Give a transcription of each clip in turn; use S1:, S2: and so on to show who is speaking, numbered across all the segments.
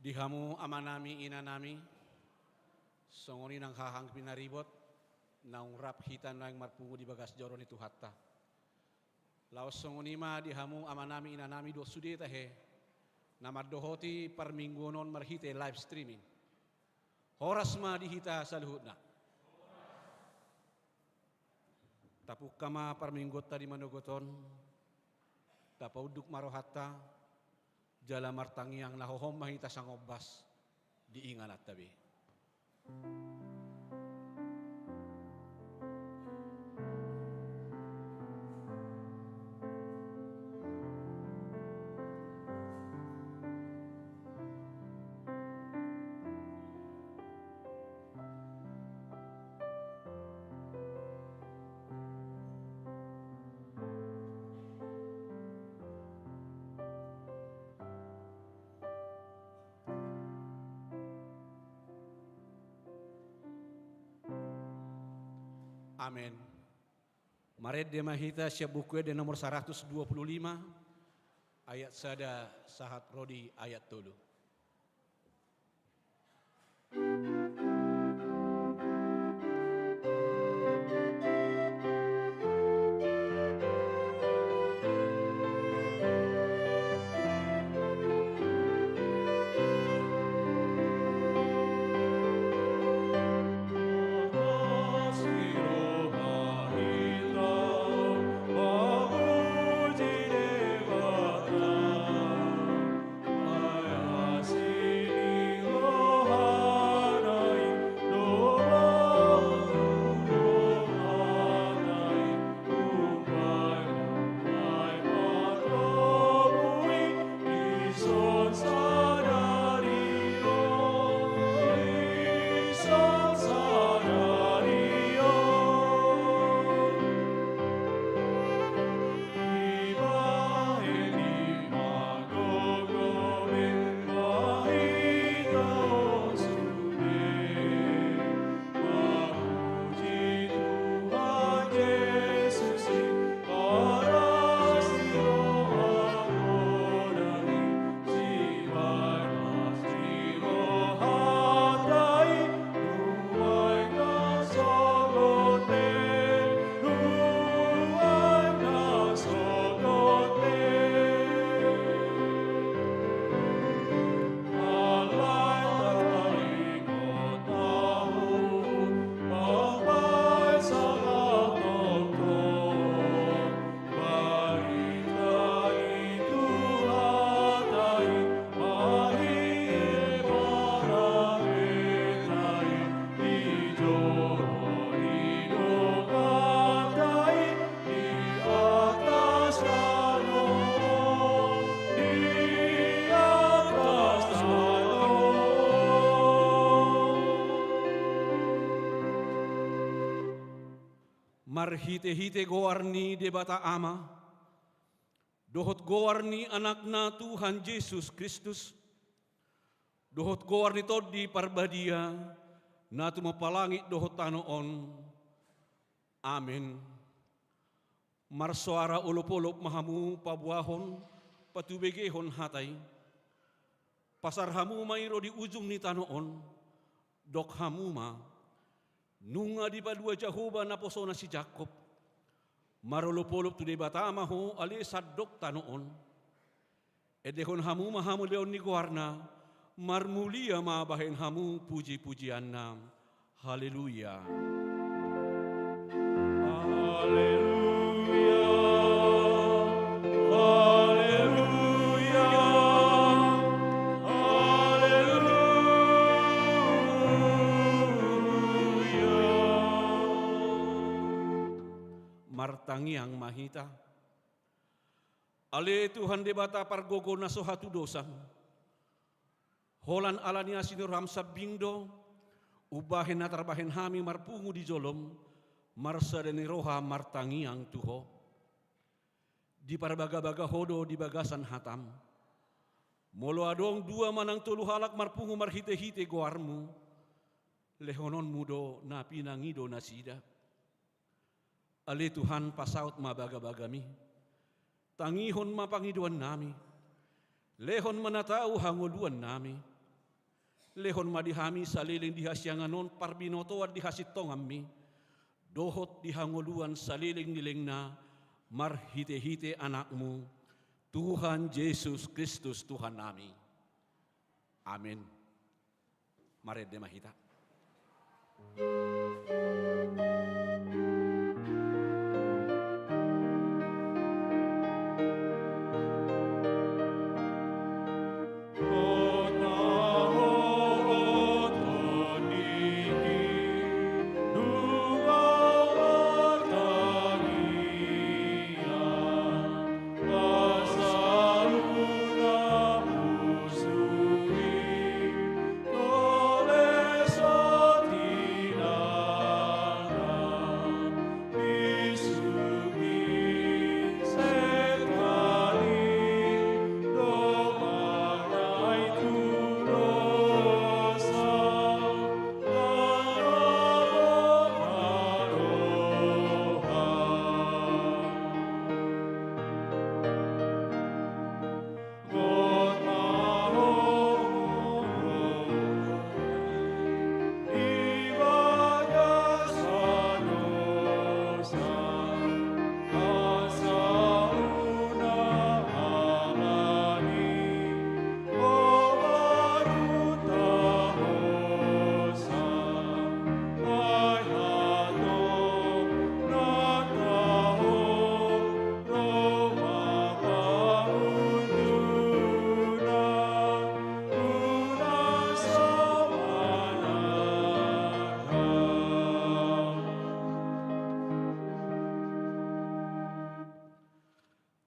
S1: Dihamu ama nami ina nami, songoni nang hahang pinaribot, naung rap hitan nang marpungu di bagas joron itu hatta. Laos songoni ma dihamu ama nami ina nami do sudi tahe, namad dohoti par minggunon marhite live streaming. Horas ma dihita saluhutna. Tapuk kama par minggot tadi manogoton, tapauduk marohatta, jala martangi yang nahohom mahita sangobas diinganat tabi. Amin. Maret de mahita siap buku de nomor 125 ayat sada sahat rodi ayat tulu. Marhite-hite goarni debata ama, dohot goarni anakna Tuhan Yesus Kristus, dohot goarni todi parbadia, natu mapalangit dohot tanoon, amin. Marsoara ulop-ulop mahamu pabuahon, patubegehon hatay, pasar hamu mairo di ujung ni tanoon, dok hamu ma, nunga di padua Jehovah na posona si Jacob. Marulupulup tu di batama ho ali sadok tanoon. Edehon hamu mahamu leon ni guarna. Marmulia mabahin hamu puji-pujian nam. Haleluya. Haleluya. Martangi ang mahita. Ale Tuhan debata pargogo na sohatu dosa. Holan alania sinuram sa bingdo, ubahin na tarbahin hami marpungu di jolom, marsa deni roha martangi ang tuho. Di parbaga-baga hodo di bagasan hatam. Molo adong dua manang tulu halak marpungu marhite-hite goarmu, lehonon mudo na pinangido na sida. Ali Tuhan pasaut mabaga-bagami, tangihon mapangiduan nami, lehon manatau hanguluan nami, lehon madihami saliling dihasyanganon parbinotoan dihasit tongammi, dohot dihangoluan saliling nilingna, marhite-hite anakmu, Tuhan Yesus Kristus Tuhan nami. Amin. Mari demahita.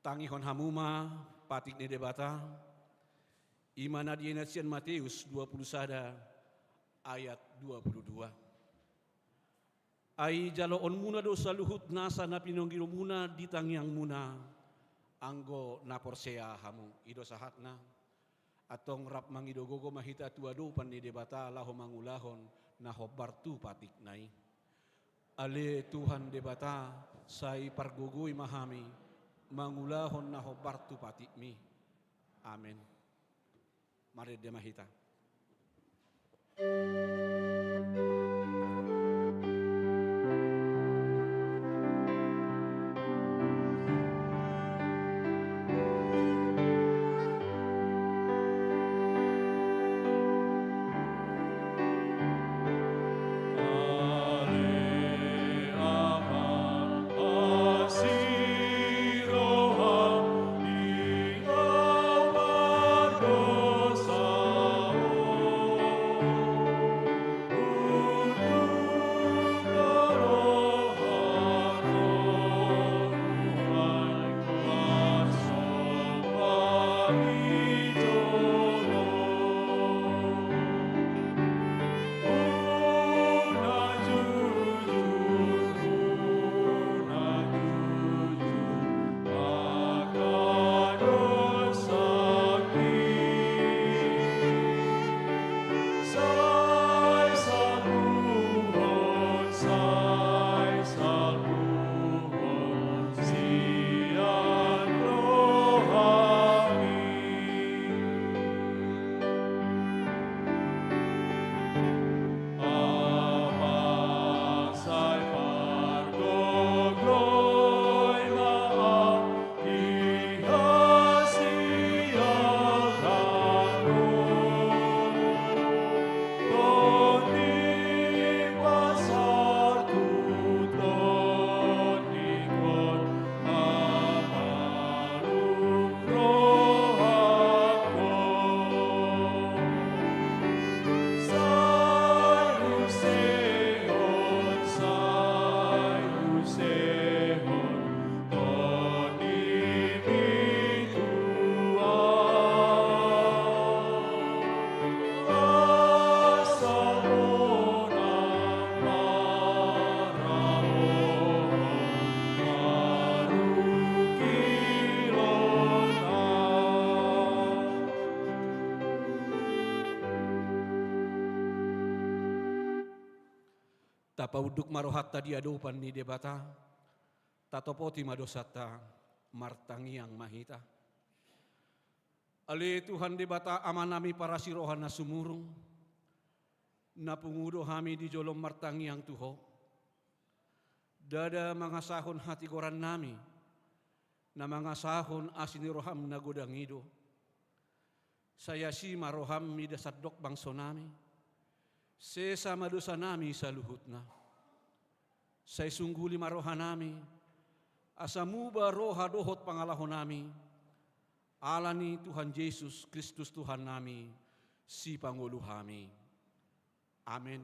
S1: Tangihon hamuma patik ni debata imana di Inasian Matius 21 ayat 22. Ai jaloon muna dosa luhut nasa na pinonggiro muna ditangyang muna anggo na porsea hamu ido sahatna atong rap mangidogogo mahita tuado pan ni debata laho mangulahon na hobartu patik nai. Ale Tuhan debata say pargogoy mahami mangulahon na hobartu patikmi. Amen. Mari demahita. Tapauduk marohatta diadopan ni debata, tatopoti madosata martangiang mahita. Ale Tuhan debata amanami para sirohan na sumurung, na pungudo hami di jolom martangi ang tuho. Dada mga sahon hati koran nami, na mga sahon asiniroham na godangido. Saya si maroham midasadok bangso nami, sesa madosa nami sa luhut na. Say sungguli maroha nami, asamuba roha dohot pangalahon nami, alani Tuhan Yesus Kristus Tuhan nami, si Pangulo kami. Amen.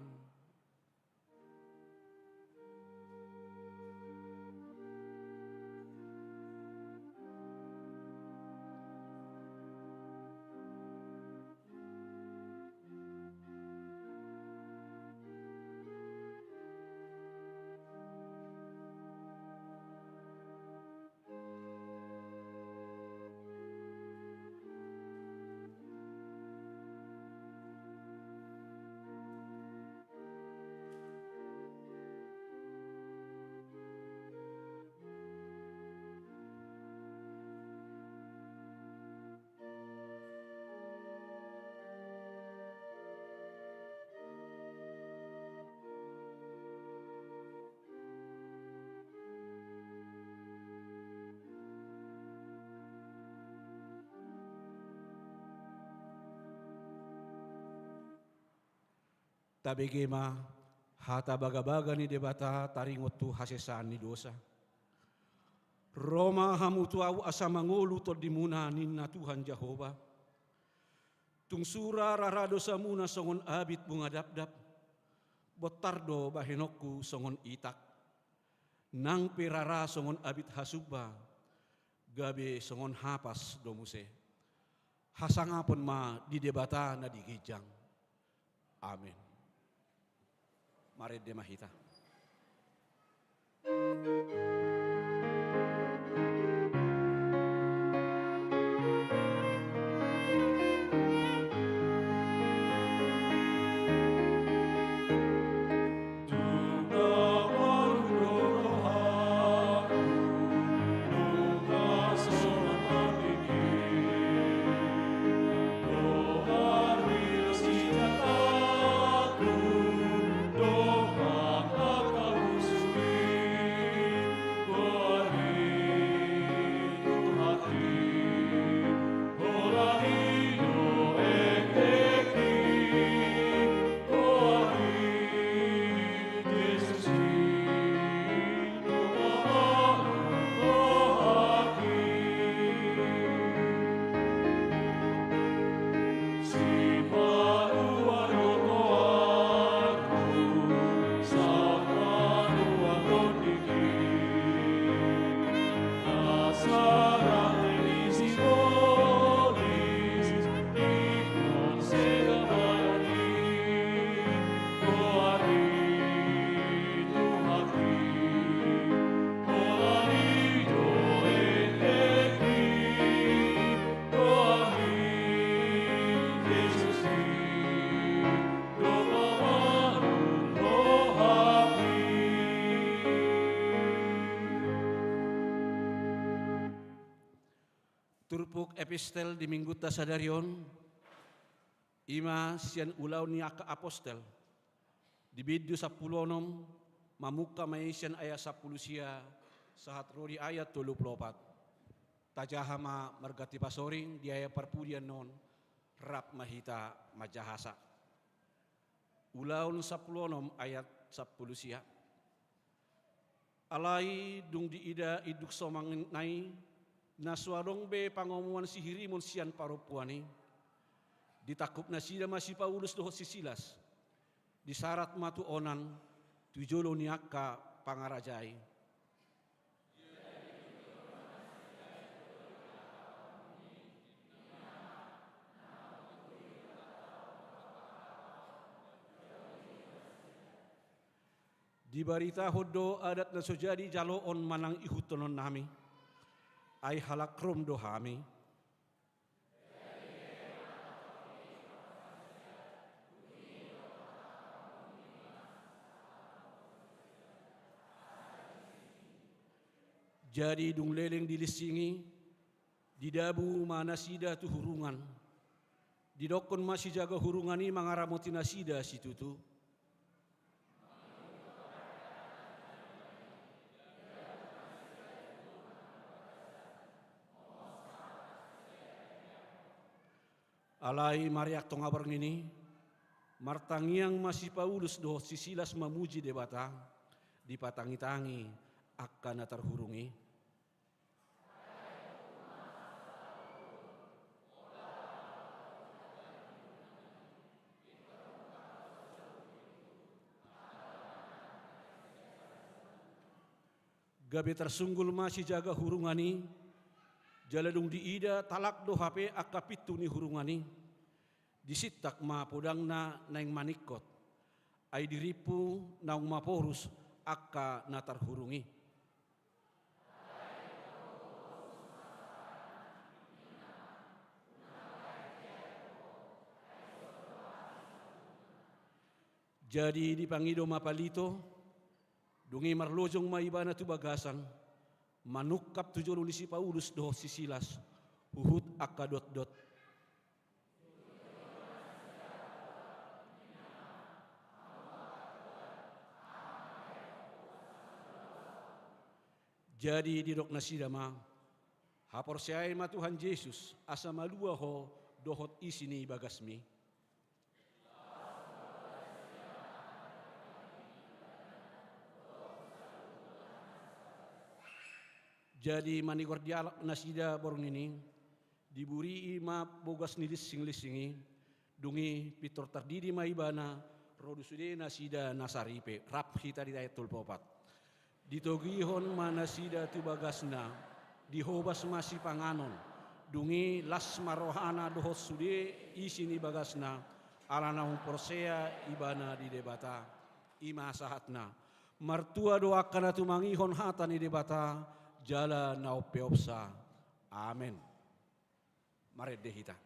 S1: Tabigema hata baga-baga ni debata taringot tu hasesaan ni dosa. Roma hamutu au asa mangolu tod dimuna ninna Tuhan Jehova. Tungsura rarado samuna songon abit bunga dap-dap. Botardo bahenokku songon itak. Nang pirara songon abit hasuba. Gabe songon hapas domuse. Hasangapon ma di debata na digijang. Amin. Mari demahita. Turpuk epistel di minggu tasadarion, ima sian ulau niaka apostel, di bidu 10 mamuka maisian ayat 10 sia, sahat rodi ayat 34. Tajahama margati pasoring di ayat perpudian non, rap mahita majahasa. Ulaun 10 ayat 10 sia. Alai dung diida iduk somang nai, naswadong be pangomuan sihirimun sian paropuani, ditakup nasida masih Paulus dohot sisilas, disarat matu onan, tujolo niaka pangarajai. Di barita hodo adat na sojadi jaloon manang ihutonon nami, ay halakrom dohami. Jadi dung leleng dilisingi, didabu manasida tuhurungan, Didokon masih jaga hurungani mangaramoti nasida situtu. Alai mariak tongabar ini, martangiang masih Paulus doh sisilas memuji debata, dipatangi-tangi akan terhurungi. Gabe tersunggul masih jaga hurungani, jaladung diida talak do HP akapitu ni hurungani, disitak ma podangna naing manikot, ay diripu naung maporus akka natar hurungi. Jadi dipangido mapalito, dungi marlojong maibana tu bagasan, manukap tujuh lulisi Paulus doh sisilas, huhut akka dot-dot. Jadi di dok nasidama, hapor siay ma Tuhan Yesus asa malua ho dohot isini bagasmi. Jadi manigor dialak nasida borong ini, diburi ima bogas nilis sing-lisingi, dungi pitor tardidi maibana, rodusude nasida nasaripe, rap hita di dayatul popat. Ditogihon manasida tu bagasna, dihobas masih panganon, dungi las marohana dohot sude isini bagasna, alana porsea ibana di debata, ima sahatna. Martua doakan atu mangihon hata ni debata, jala nau peopsa. Amen. Mari dehita.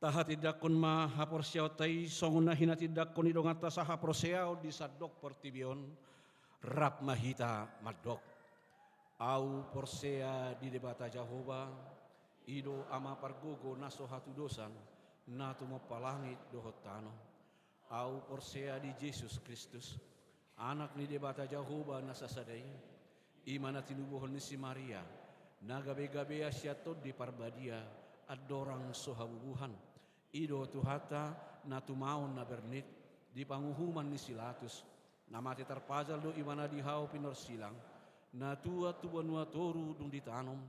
S1: Tahatidakon ma hapor siyaw tay songon na hinatidakon idong atas sa hapor siyaw di sadok portibion rap mahita madok. Au porsea di debata Jehova ido ama pargogo naso hatu dosan na tumapalangit dohot tano. Au porsea di Yesus Kristus anak ni debata Jehova nasasaday imana tinubuhon ni si Maria nagabe-gabe asyatod di parbadia adorang sohabubuhan ido tuhata na tumaon na bernit di panguhuman ni Silatus na mati terpajal do imana dihaw pinorsilang na tua tubanua toru dung ditanom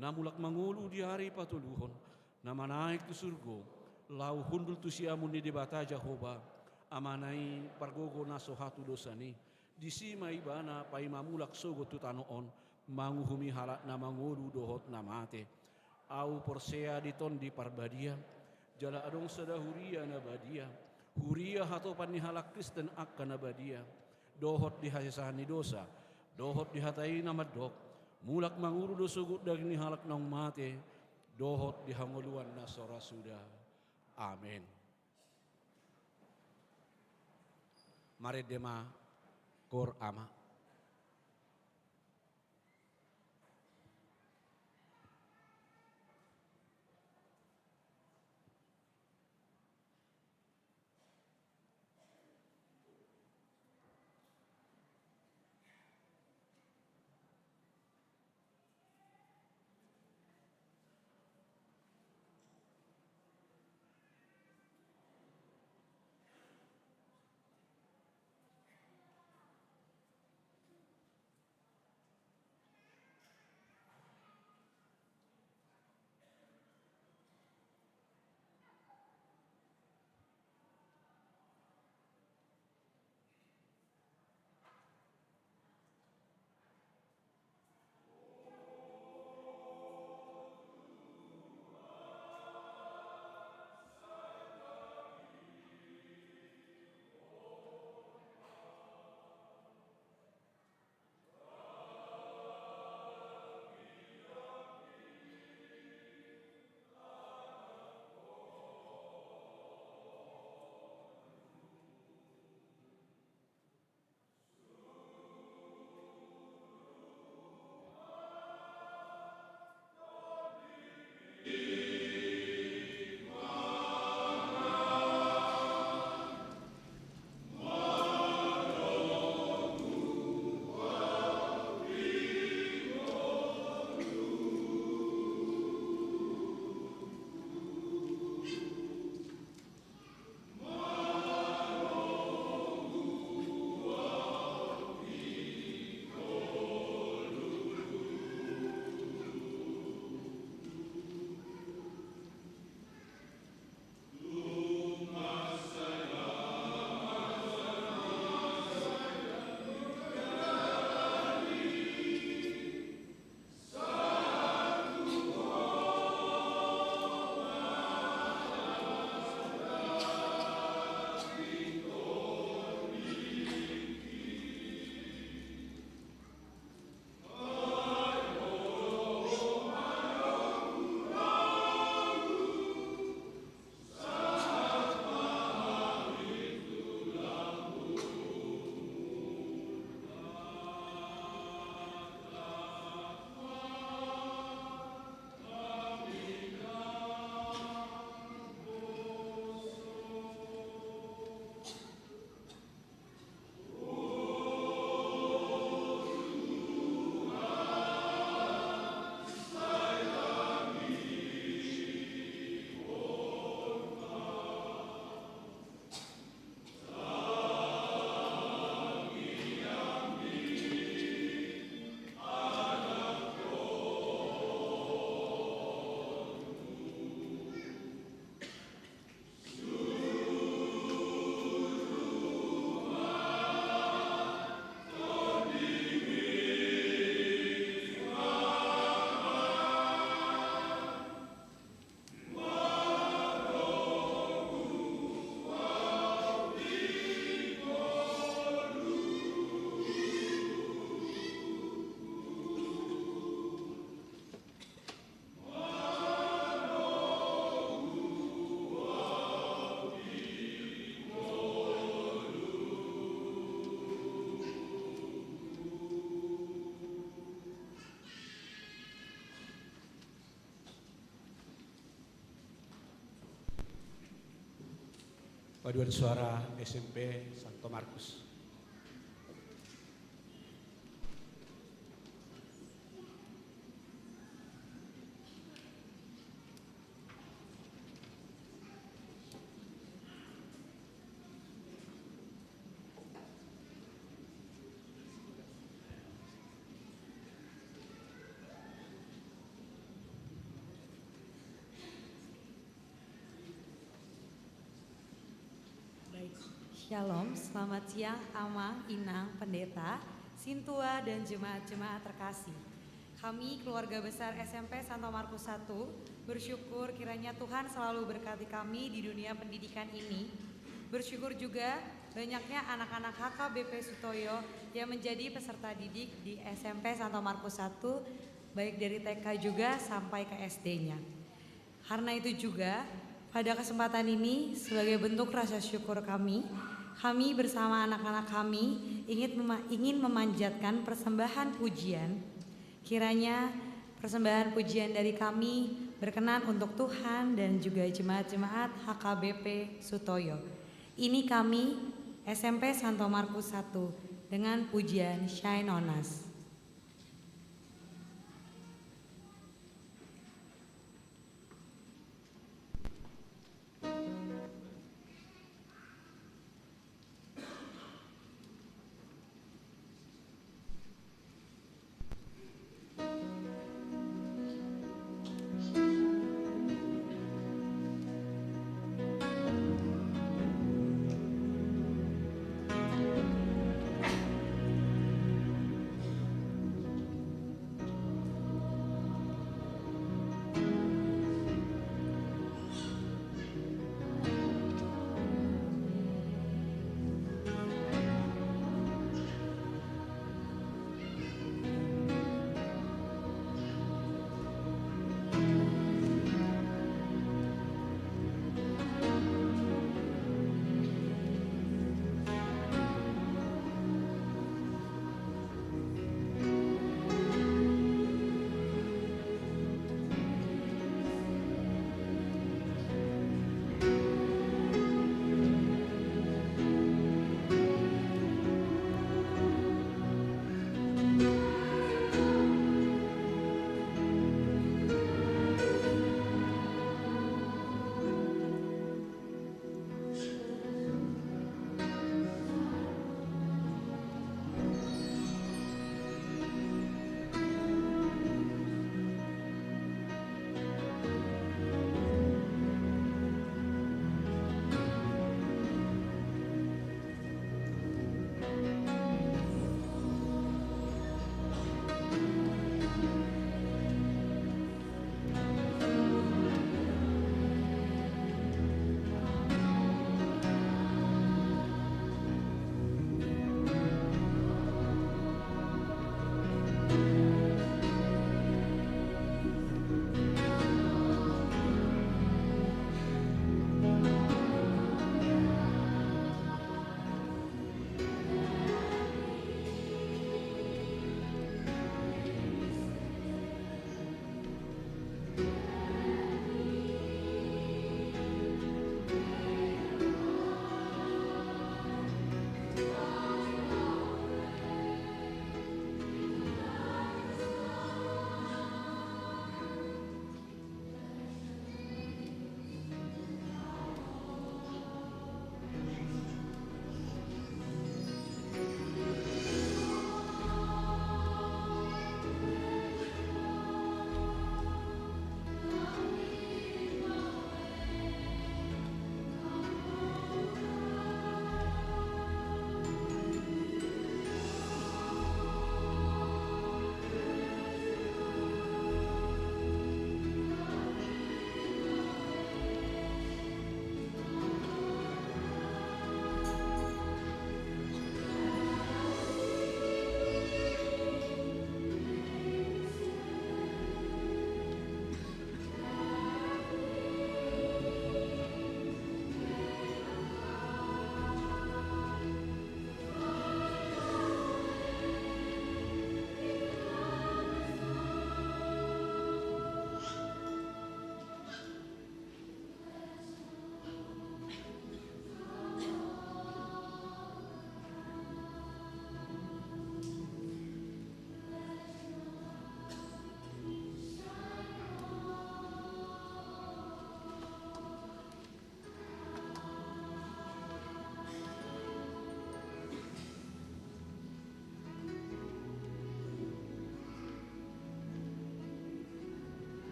S1: na mulak mangulu di hari patuluhon na manaik tu surgo lau hundul tu siamun ni debata Jehova amanay pargogo na so hatu dosani. Disi may bana pay mamulak sugot tutanoon, manguhumihala na mangulu dohot na mate. Au porsea diton di parbadia, jala adong sada huria na badia, huria hato panihalak Kristen akka na badia, dohot di hasasahan ni dosa, dohot di hatay na madok, mulak mangulu do sugot daging ni halak ng mate, dohot di hanguluan na sorasuda. Amen. Maredema kor ama. Paduan suara SMP Santo Markus.
S2: Baik, Shalom, selamat siang Amang, Inang, Pendeta, Sintua, dan jemaat-jemaat terkasih. Kami keluarga besar SMP Santo Markus I bersyukur kiranya Tuhan selalu berkati kami di dunia pendidikan ini. Bersyukur juga banyaknya anak-anak HKBP Sutoyo yang menjadi peserta didik di SMP Santo Markus I, baik dari TK juga sampai ke SD-nya. Karena itu juga pada kesempatan ini sebagai bentuk rasa syukur kami bersama anak-anak kami ingin memanjatkan persembahan pujian. Kiranya persembahan pujian dari kami berkenan untuk Tuhan dan juga jemaat-jemaat HKBP Sutoyo. Ini kami SMP Santo Markus I dengan pujian Shine on Us.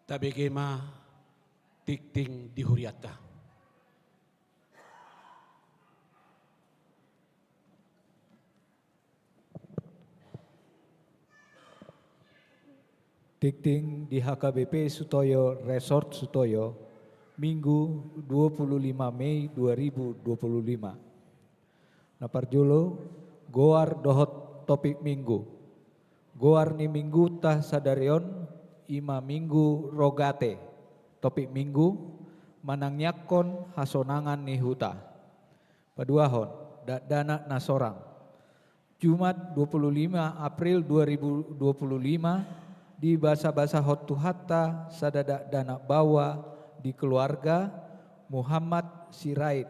S1: tabegema tikting dihuriata.
S3: Tikting di HKBP Sutoyo Resort Sutoyo, Minggu 25 Mei 2025. Naparjolo, goar dohot topik minggu. Goar ni minggu tah sadarion, ima minggu rogate. Topik minggu, manangyakon hasonangan ni huta. Paduahon, dana nasorang. Jumat 25 April 2025, di basa-basa hotu hatta sadada dana bawa di keluarga Muhammad Sirait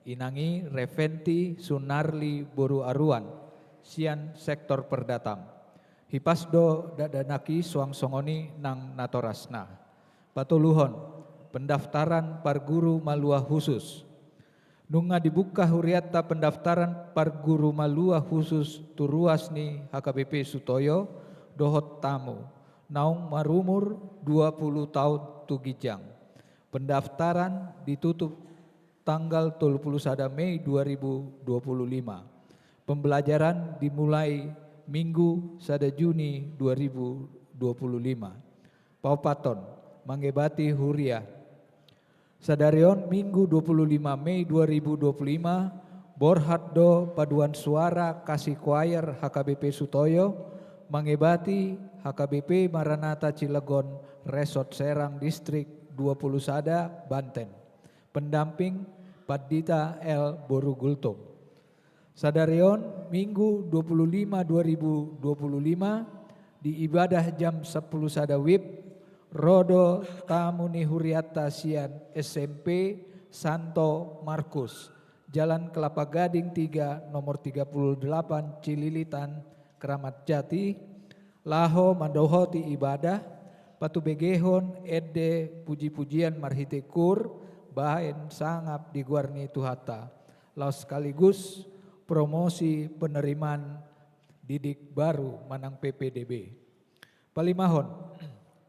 S3: inangi Reventi Sunarli Boru Aruan sian sektor perdatam hipasdo dadanaki suang songoni nang natorasna patuluhon pendaftaran parguru malua khusus nunga dibuka huriata pendaftaran parguru malua khusus turuas ni HKBP Sutoyo dohot tamu naung marumur 20 tahun tugijang. Pendaftaran ditutup tanggal 31 Mei 2025. Pembelajaran dimulai Minggu 1 Juni 2025. Paupaton mangebati huria. Sadarion Minggu 25 Mei 2025 Borhaddo paduan suara kasih choir HKBP Sutoyo mangebati HKBP Maranatha Cilegon Resort Serang Distrik 21 Banten. Pendamping Padita L. Borugultum. Sadarion Minggu 25 2025 di ibadah jam 10 sadawib Rodo Tamuni Huriata Sian SMP Santo Markus Jalan Kelapa Gading 3 nomor 38 Cililitan Keramat Jati Laho mandohoti ibadah patu begehon ede puji-pujian marhite kur bahen sangap diguarni tuhata laos sekaligus promosi penerimaan didik baru manang PPDB. Palimahon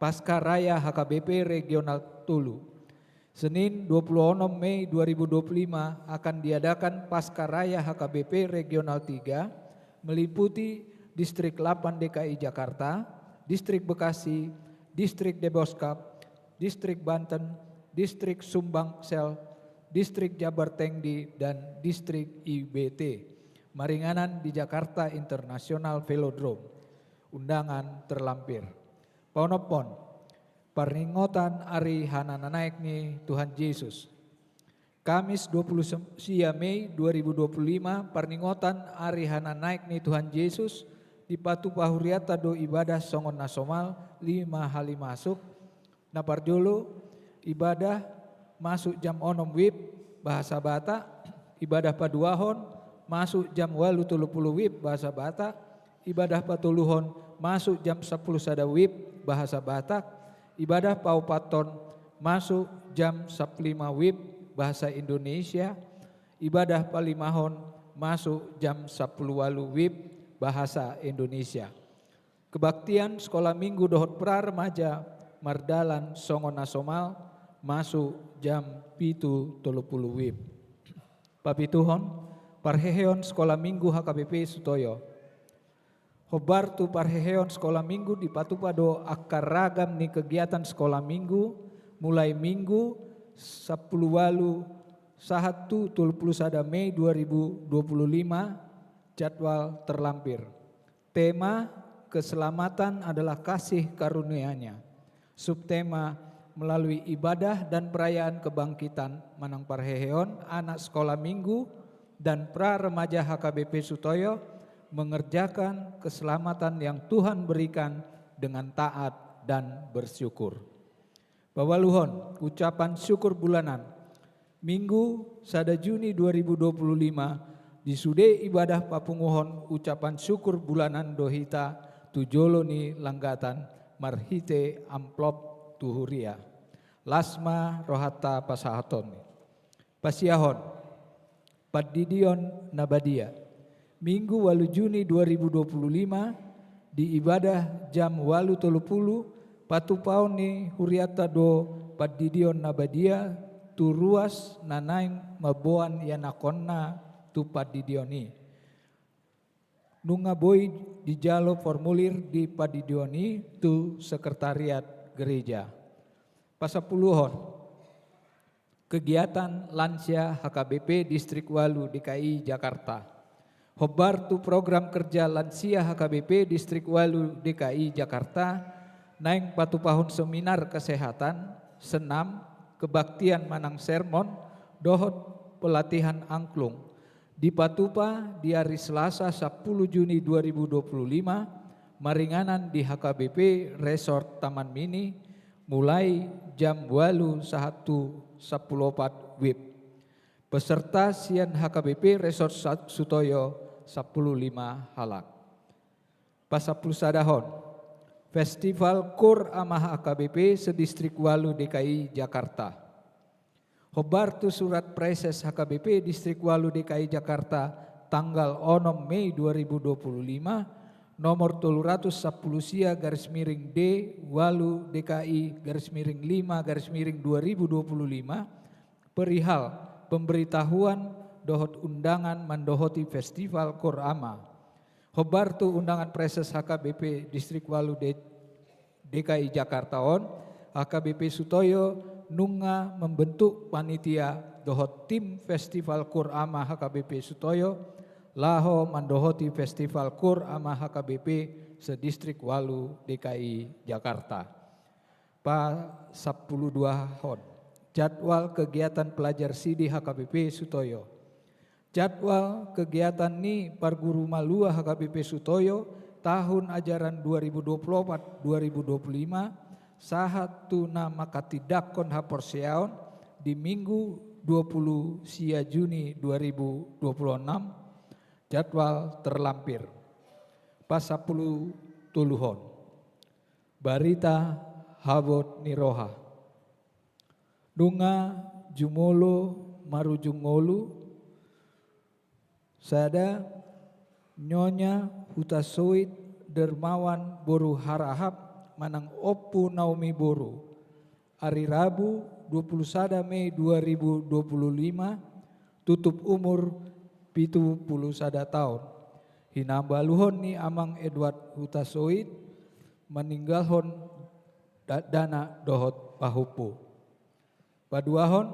S3: Pasca Raya HKBP Regional Tulu Senin 26 Mei 2025 akan diadakan Pasca Raya HKBP Regional 3 meliputi Distrik 8 DKI Jakarta, Distrik Bekasi, Distrik Deboskap, Distrik Banten, Distrik Sumbangsel, Distrik Jabar Tengdi, dan Distrik IBT. Maringanan di Jakarta International Velodrome. Undangan terlampir. Paunopon, Parningotan Ari Hanana Naik ni Tuhan Yesus. Kamis 20 Mei 2025 Parningotan Ari Hanana Naik ni Tuhan Yesus di Patu Pahuriata do ibadah songon nasomal 5 hali masuk naparjolo ibadah masuk jam 6 wib bahasa Batak ibadah paduahon masuk jam 8:30 wib bahasa Batak ibadah patuluhon masuk jam 10 sada wib bahasa Batak ibadah paupaton masuk jam 15 wib bahasa Indonesia ibadah palimahon masuk jam 10 walu wib bahasa Indonesia. Kebaktian sekolah minggu dohot pra remaja Mardalan Songon Nasomal masuk jam 7:30 wib. Papituhon parheheon sekolah minggu HKBP Sutoyo. Hobartu parheheon sekolah minggu di Patupado akar ragam ni kegiatan sekolah minggu mulai minggu 10 walu 1 Mei 2025 jadwal terlampir. Tema keselamatan adalah kasih karunia-Nya. Subtema melalui ibadah dan perayaan kebangkitan Manang Parheheon anak sekolah minggu dan pra remaja HKBP Sutoyo mengerjakan keselamatan yang Tuhan berikan dengan taat dan bersyukur. Bawaluhon ucapan syukur bulanan Minggu 1 Juni 2025 di sude ibadah papunguhon ucapan syukur bulanan dohita tujolo ni langgatan marhite amplop tuhuria lasma rohata pasahaton pasiahon padidion nabadia Minggu 8 Juni 2025 di ibadah jam 8:30 Patupauni huriata do padidion nabadia tu ruas nanaing maboan yanakonna tu padidioni. Nunga boy dijalo formulir di padidioni tu sekretariat gereja. Pasapuluhon kegiatan lansia HKBP Distrik Walu DKI Jakarta. Hobar tu program kerja lansia HKBP Distrik Walu DKI Jakarta naing patupahun seminar kesehatan, senam, kebaktian manang sermon, dohot pelatihan angklung. Di Patupa di hari Selasa 10 Juni 2025, maringanan di HKBP Resort Taman Mini mulai jam 8.10 WIB. Peserta sian HKBP Resort Sutoyo 15 halak. Pasapul sadahon Festival Kur Amah HKBP sedistrik Walu DKI Jakarta. Hobar tu surat preses HKBP Distrik Walu DKI Jakarta tanggal 6 Mei 2025 nomor 310 sia _D Walu DKI _5 perihal pemberitahuan dohot undangan mandohoti Festival Kur Amah. Hobar tu undangan preses HKBP Distrik Walu DKI Jakarta on HKBP Sutoyo nunga membentuk panitia dohot tim Festival Kur Amah HKBP Sutoyo laho mandohoti Festival Kur Amah HKBP sedistrik Walu DKI Jakarta. Pa 12 hon jadwal kegiatan pelajar sidi HKBP Sutoyo. Jadwal kegiatan ni parguru malua HKBP Sutoyo tahun ajaran 2024-2025 sahat tuna makatidakon haporseaon di Minggu 20 sia Juni 2026 jadwal terlampir. Pasapulu tuluhon Barita Habot Niroha Dunga Jumolo Marujungolu Sada Nyonya Hutasoid Dermawan Boru Harahap manang Oppu Naomi Boru. Hari Rabu 21 Mei 2025 tutup umur 71 tahun. Hinambaluhon ni Amang Edward Hutasoid meninggalhon dana dohot pahupu. Paduahon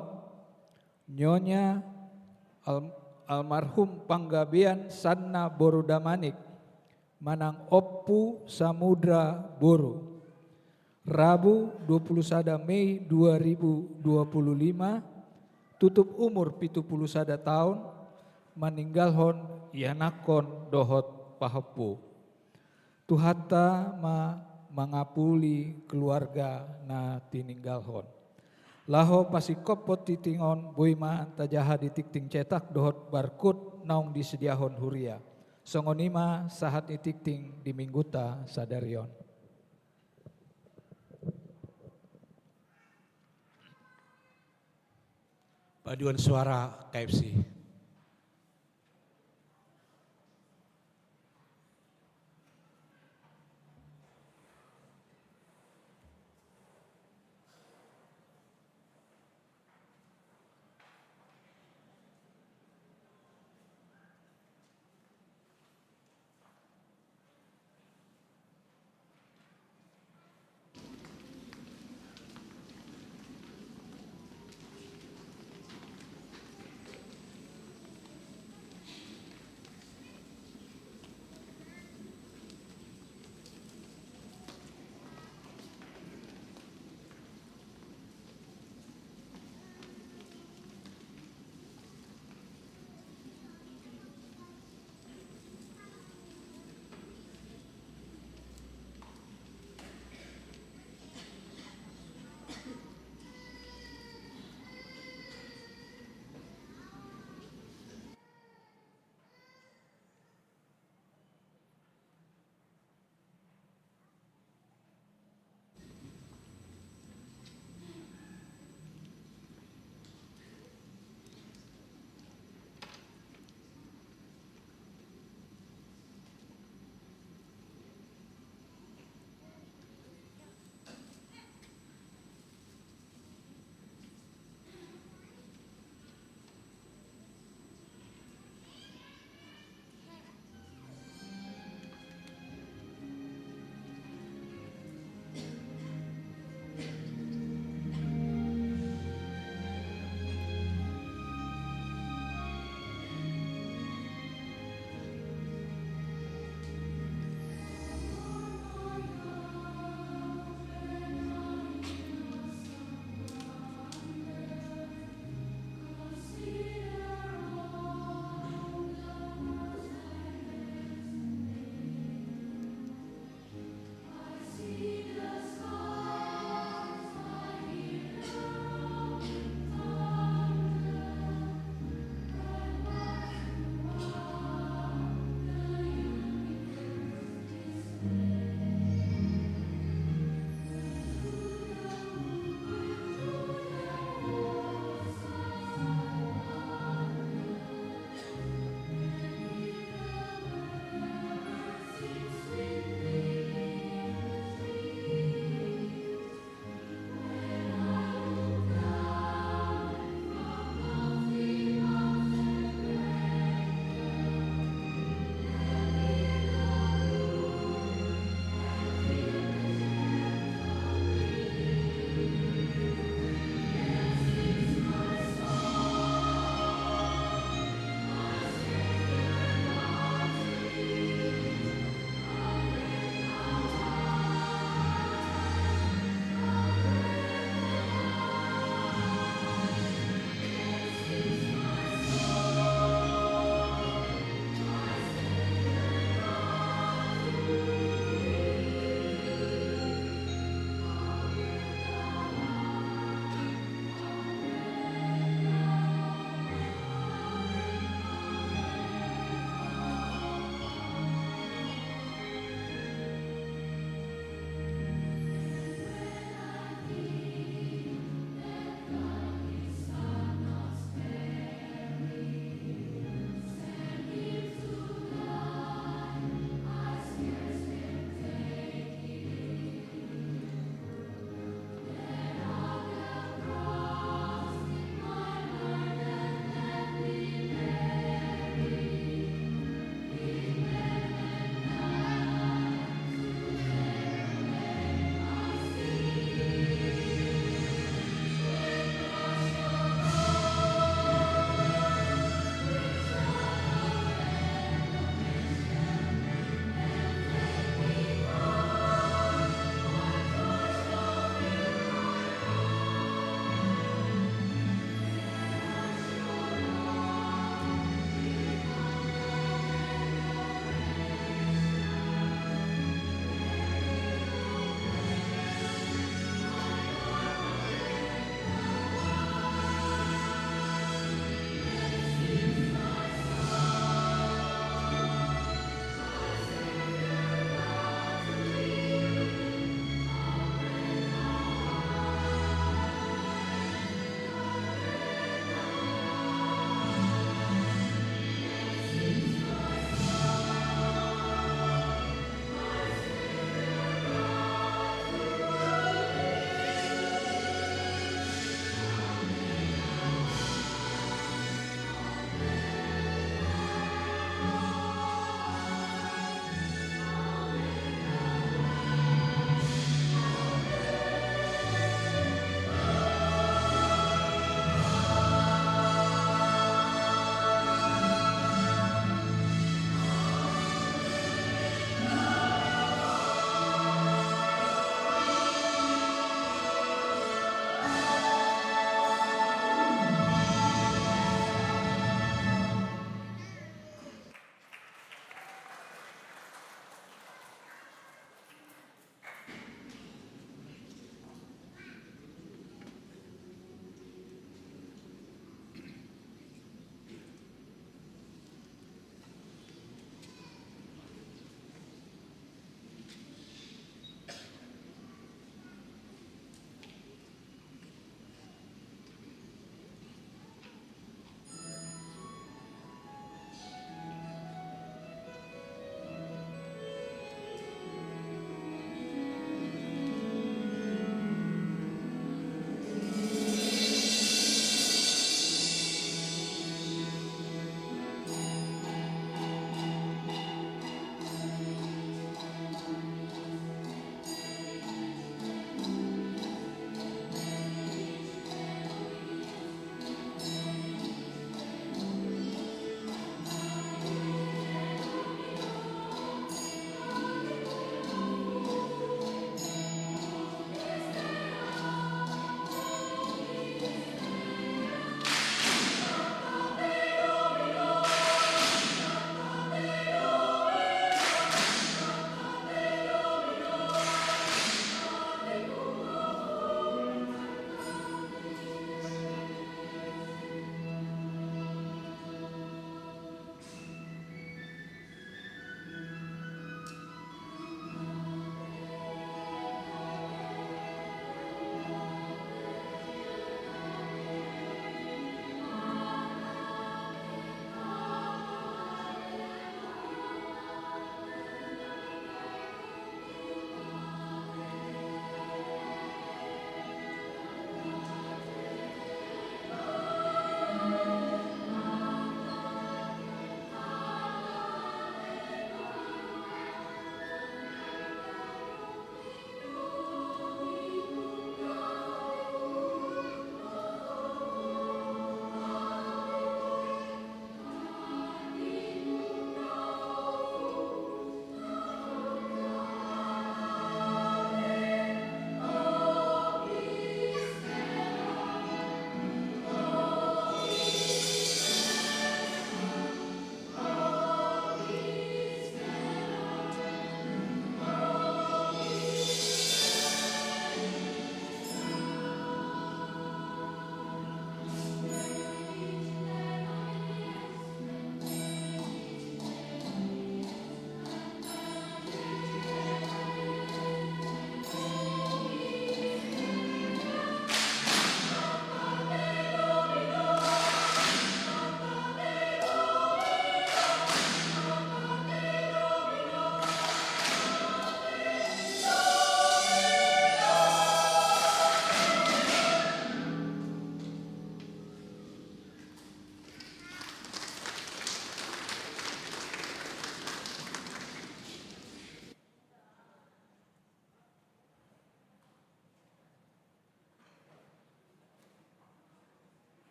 S3: Nyonya almarhum Panggabean Sanna Boru Damanik manang Oppu Samudra Boru. Rabu 21 Mei 2025 tutup umur 71 tahun meninggalhon yanakon dohot pahepu. Tuhata mangapuli keluarga na tininggalhon. Laho pasikopot titingon boima tajaha ditikting cetak dohot barkut naung disediahon huria. Songonima sahat itikting di mingguta sadarion.
S1: Paduan suara KFC.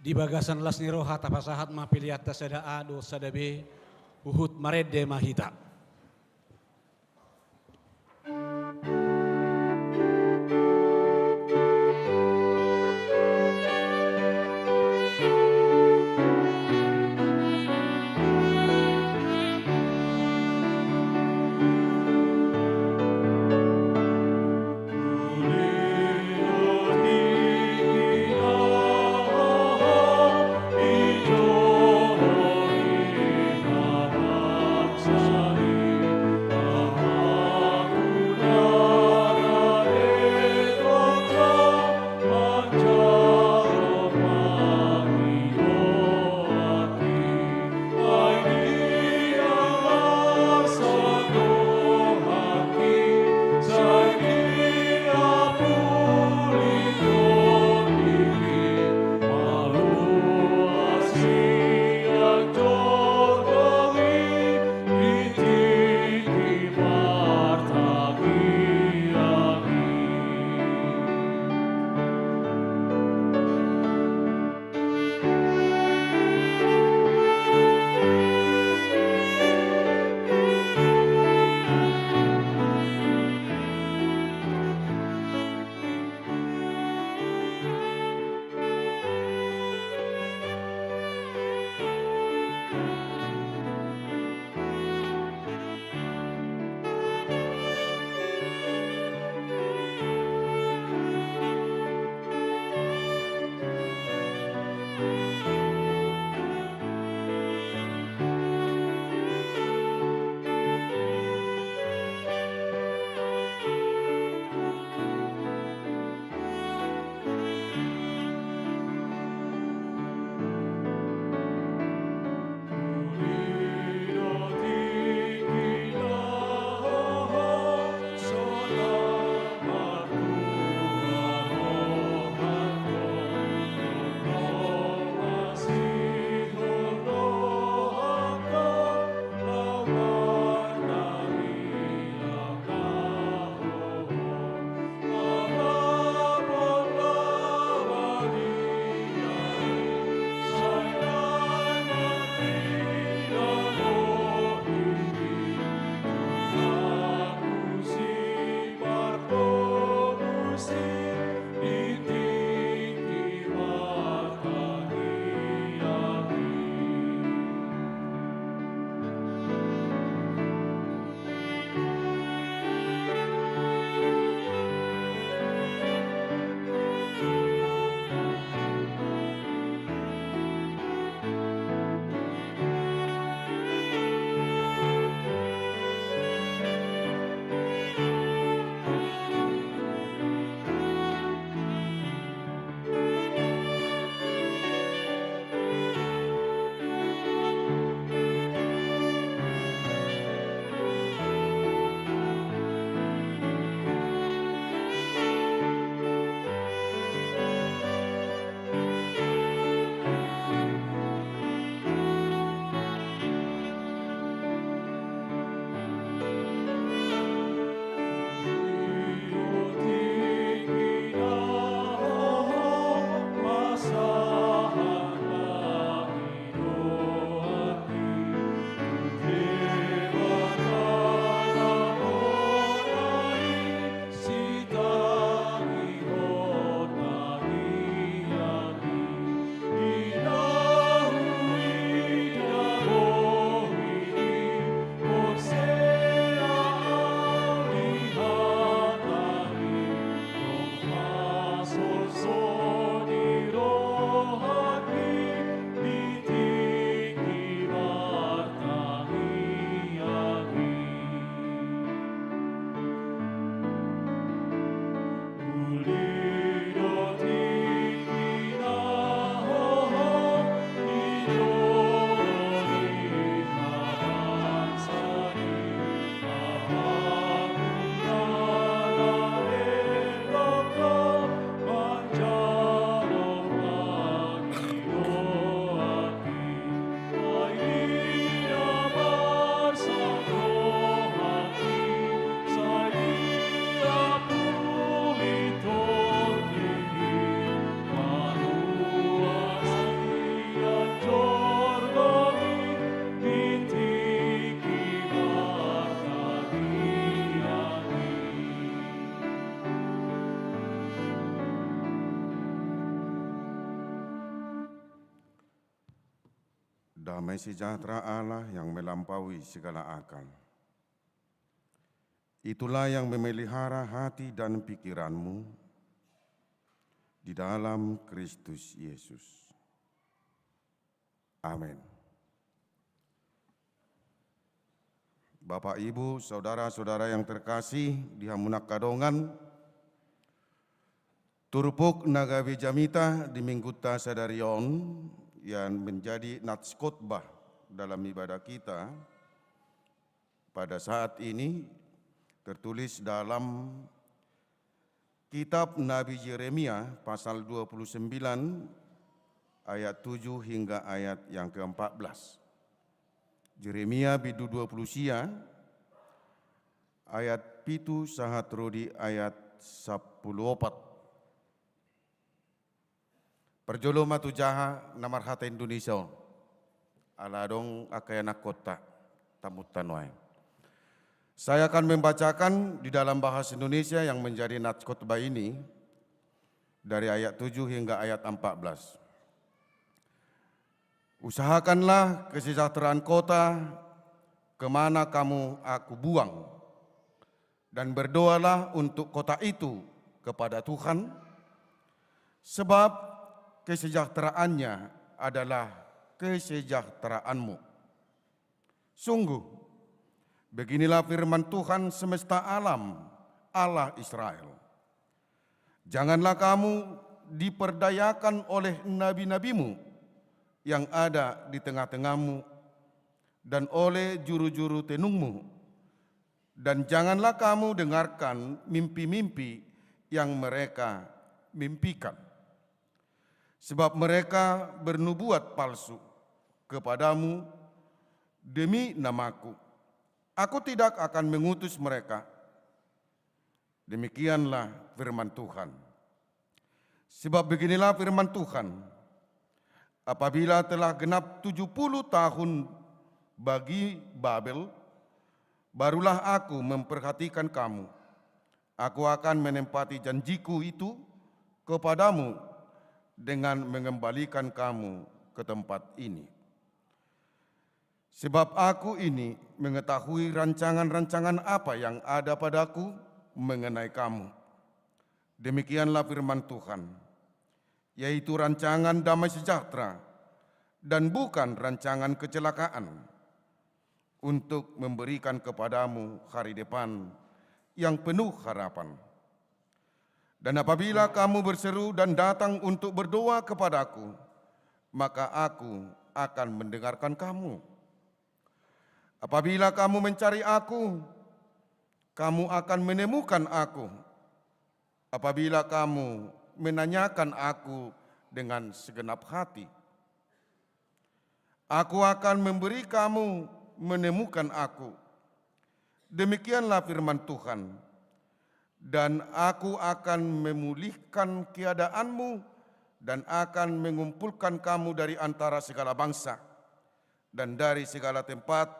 S4: Di bagasan las ni roha tapasahat mapiliata sada A do sada B uhut marede mahita.
S5: Damai sejahtera Allah yang melampaui segala akal. Itulah yang memelihara hati dan pikiranmu di dalam Kristus Yesus. Amin. Bapak, Ibu, saudara-saudara yang terkasih di Hamunak Kadongan, Turupuk Nagawi Jamita di Mingguta Sadarion yang menjadi nats khotbah dalam ibadah kita pada saat ini tertulis dalam Kitab Nabi Yeremia pasal 29 ayat 7 hingga ayat yang ke-14. Yeremia bidu 20 sia ayat pitu sahat rodi ayat 14. Perjolo matu jaha namar hata Indonesia aladong akayanak kota tamutan wae. Saya akan membacakan di dalam bahasa Indonesia yang menjadi nats khotbah ini dari ayat 7 hingga ayat 14. Usahakanlah kesejahteraan kota kemana kamu aku buang, dan berdoalah untuk kota itu kepada Tuhan, sebab kesejahteraannya adalah kesejahteraanmu. Sungguh, beginilah firman Tuhan semesta alam, Allah Israel. Janganlah kamu diperdayakan oleh nabi-nabimu yang ada di tengah-tengahmu dan oleh juru-juru tenungmu. Dan janganlah kamu dengarkan mimpi-mimpi yang mereka mimpikan. Sebab mereka bernubuat palsu kepadamu demi namaku. Aku tidak akan mengutus mereka. Demikianlah firman Tuhan. Sebab beginilah firman Tuhan. Apabila telah genap 70 tahun bagi Babel, barulah aku memperhatikan kamu. Aku akan menempati janjiku itu kepadamu dengan mengembalikan kamu ke tempat ini. Sebab aku ini mengetahui rancangan-rancangan apa yang ada padaku mengenai kamu. Demikianlah firman Tuhan, yaitu rancangan damai sejahtera dan bukan rancangan kecelakaan, untuk memberikan kepadamu hari depan yang penuh harapan. Dan apabila kamu berseru dan datang untuk berdoa kepadaku, maka aku akan mendengarkan kamu. Apabila kamu mencari aku, kamu akan menemukan aku. Apabila kamu menanyakan aku dengan segenap hati, aku akan memberi kamu menemukan aku. Demikianlah firman Tuhan. Dan aku akan memulihkan keadaanmu dan akan mengumpulkan kamu dari antara segala bangsa dan dari segala tempat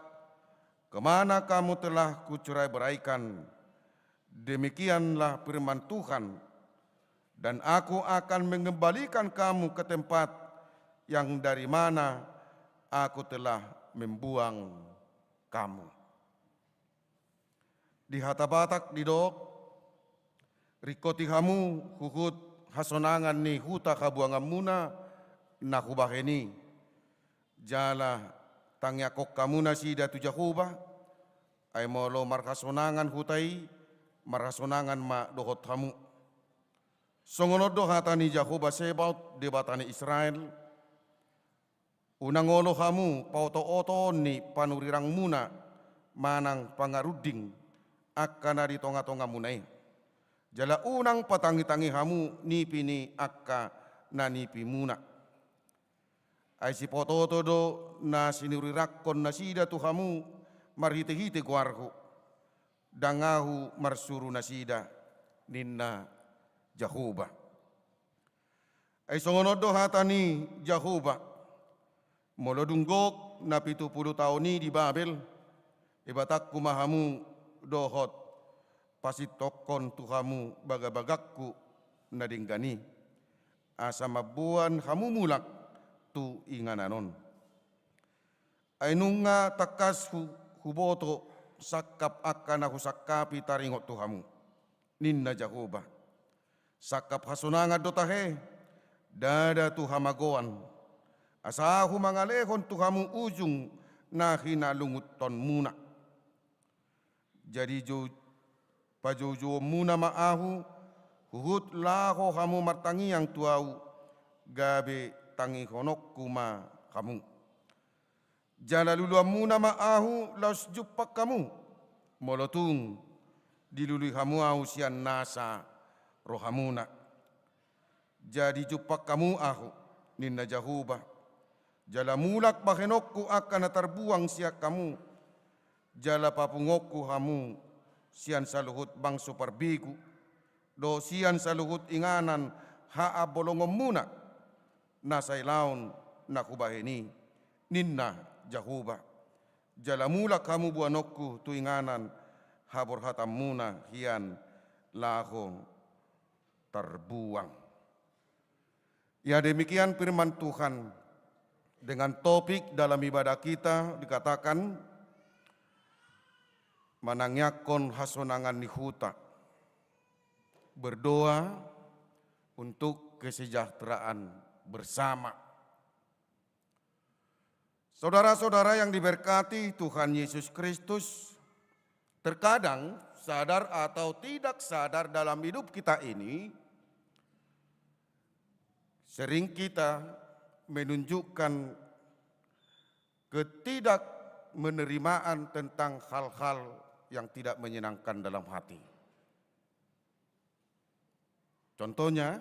S5: kemana kamu telah kucerai beraikan. Demikianlah firman Tuhan. Dan aku akan mengembalikan kamu ke tempat yang dari mana aku telah membuang kamu. Di hatabatak di dok rikoti hamu hukut hasonangan ni huta kabuangan muna na hubaheni jala tangyakok kamuna si datu jahuba ay molo markasonangan hutai markasonangan ma dohot hamu songonodo hatani jahuba sebaut debatani Israel unangolo hamu pauto-oto ni panurirang muna manang pangaruding akkana di tonga-tonga munai. Jala unang patangi-tangi hamu nipi ni akka na nipi muna. Ay si pototo do na sinurirakon na sida tu hamu marhite-hite guarhu. Dangahu marsuru na sida ninna Jahuba. Ay songonodo hatani Jahuba. Molodunggok na 70 taon ni di Babel. Ibatak kumahamu dohot. Pasitokon tuhamu bagabagakku nadinggani. Asa mabuan hamu mulak tu ingananon. Ainunga takas huboto sakap akan aku sakapi taringot Tuhamu. Ninna Jahoba. Sakap hasunanga dotahe. Dada Tuhamagoan. Asahu mangalehon Tuhamu ujung na hinalungut ton muna. Jadi pajojo muna maahu. Huhut laho hamu martangi yang tuau. Gabe tangi honok kuma kamu. Jala luluam muna maahu laus jupak kamu. Molotung dilului hamu au sian nasa rohamuna. Jadi jupak kamu ahu ninna Jahuba. Jala mulak bahenokku akan terbuang siak kamu. Jala papungokku hamu sian saluhut bang superbiku. Do sian saluhut inganan haa bolongom muna. Nasai laun nakubaheni ninna Jahuba. Jala mulak kamu buanokku tuinganan habor hatam muna hian laho terbuang. Ya demikian firman Tuhan. Dengan topik dalam ibadah kita dikatakan manangyakon hasonangan ni huta. Berdoa untuk kesejahteraan bersama. Saudara-saudara yang diberkati Tuhan Yesus Kristus, terkadang sadar atau tidak sadar dalam hidup kita ini, sering kita menunjukkan ketidakmenerimaan tentang hal-hal yang tidak menyenangkan dalam hati. Contohnya,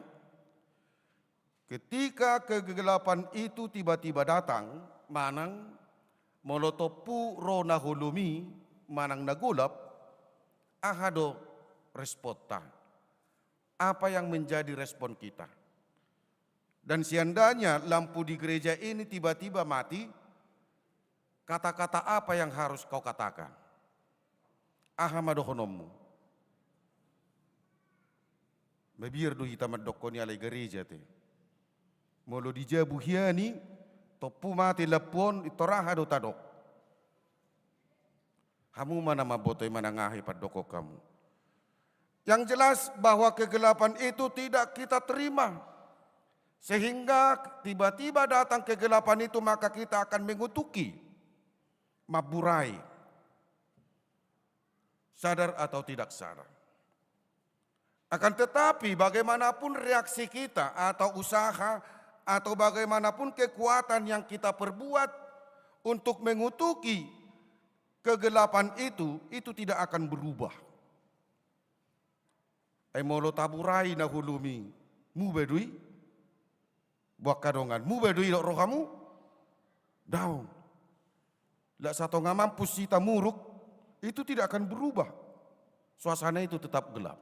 S5: ketika kegelapan itu tiba-tiba datang, manang molotopu rona hulumi manang nagulap, ahado respota. Apa yang menjadi respon kita? Dan seandainya lampu di gereja ini tiba-tiba mati, kata-kata apa yang harus kau katakan? Ahamadohonomu. Mebir do hita madokoni alai gereja te. Molo dijabu hiani, topu mati lepon itoraha do tadok. Hamu mana mabotoi manangahi padoko kamu. Yang jelas bahwa kegelapan itu tidak kita terima. Sehingga tiba-tiba datang kegelapan itu maka kita akan mengutuki, maburai. Sadar atau tidak sadar. Akan tetapi bagaimanapun reaksi kita atau usaha atau bagaimanapun kekuatan yang kita perbuat untuk mengutuki kegelapan itu tidak akan berubah. Molo taburai nahulumi mubedui buat kadongan mubedui dok rohamu daun. Lak satu ngamampus sita muruk itu tidak akan berubah. Suasana itu tetap gelap.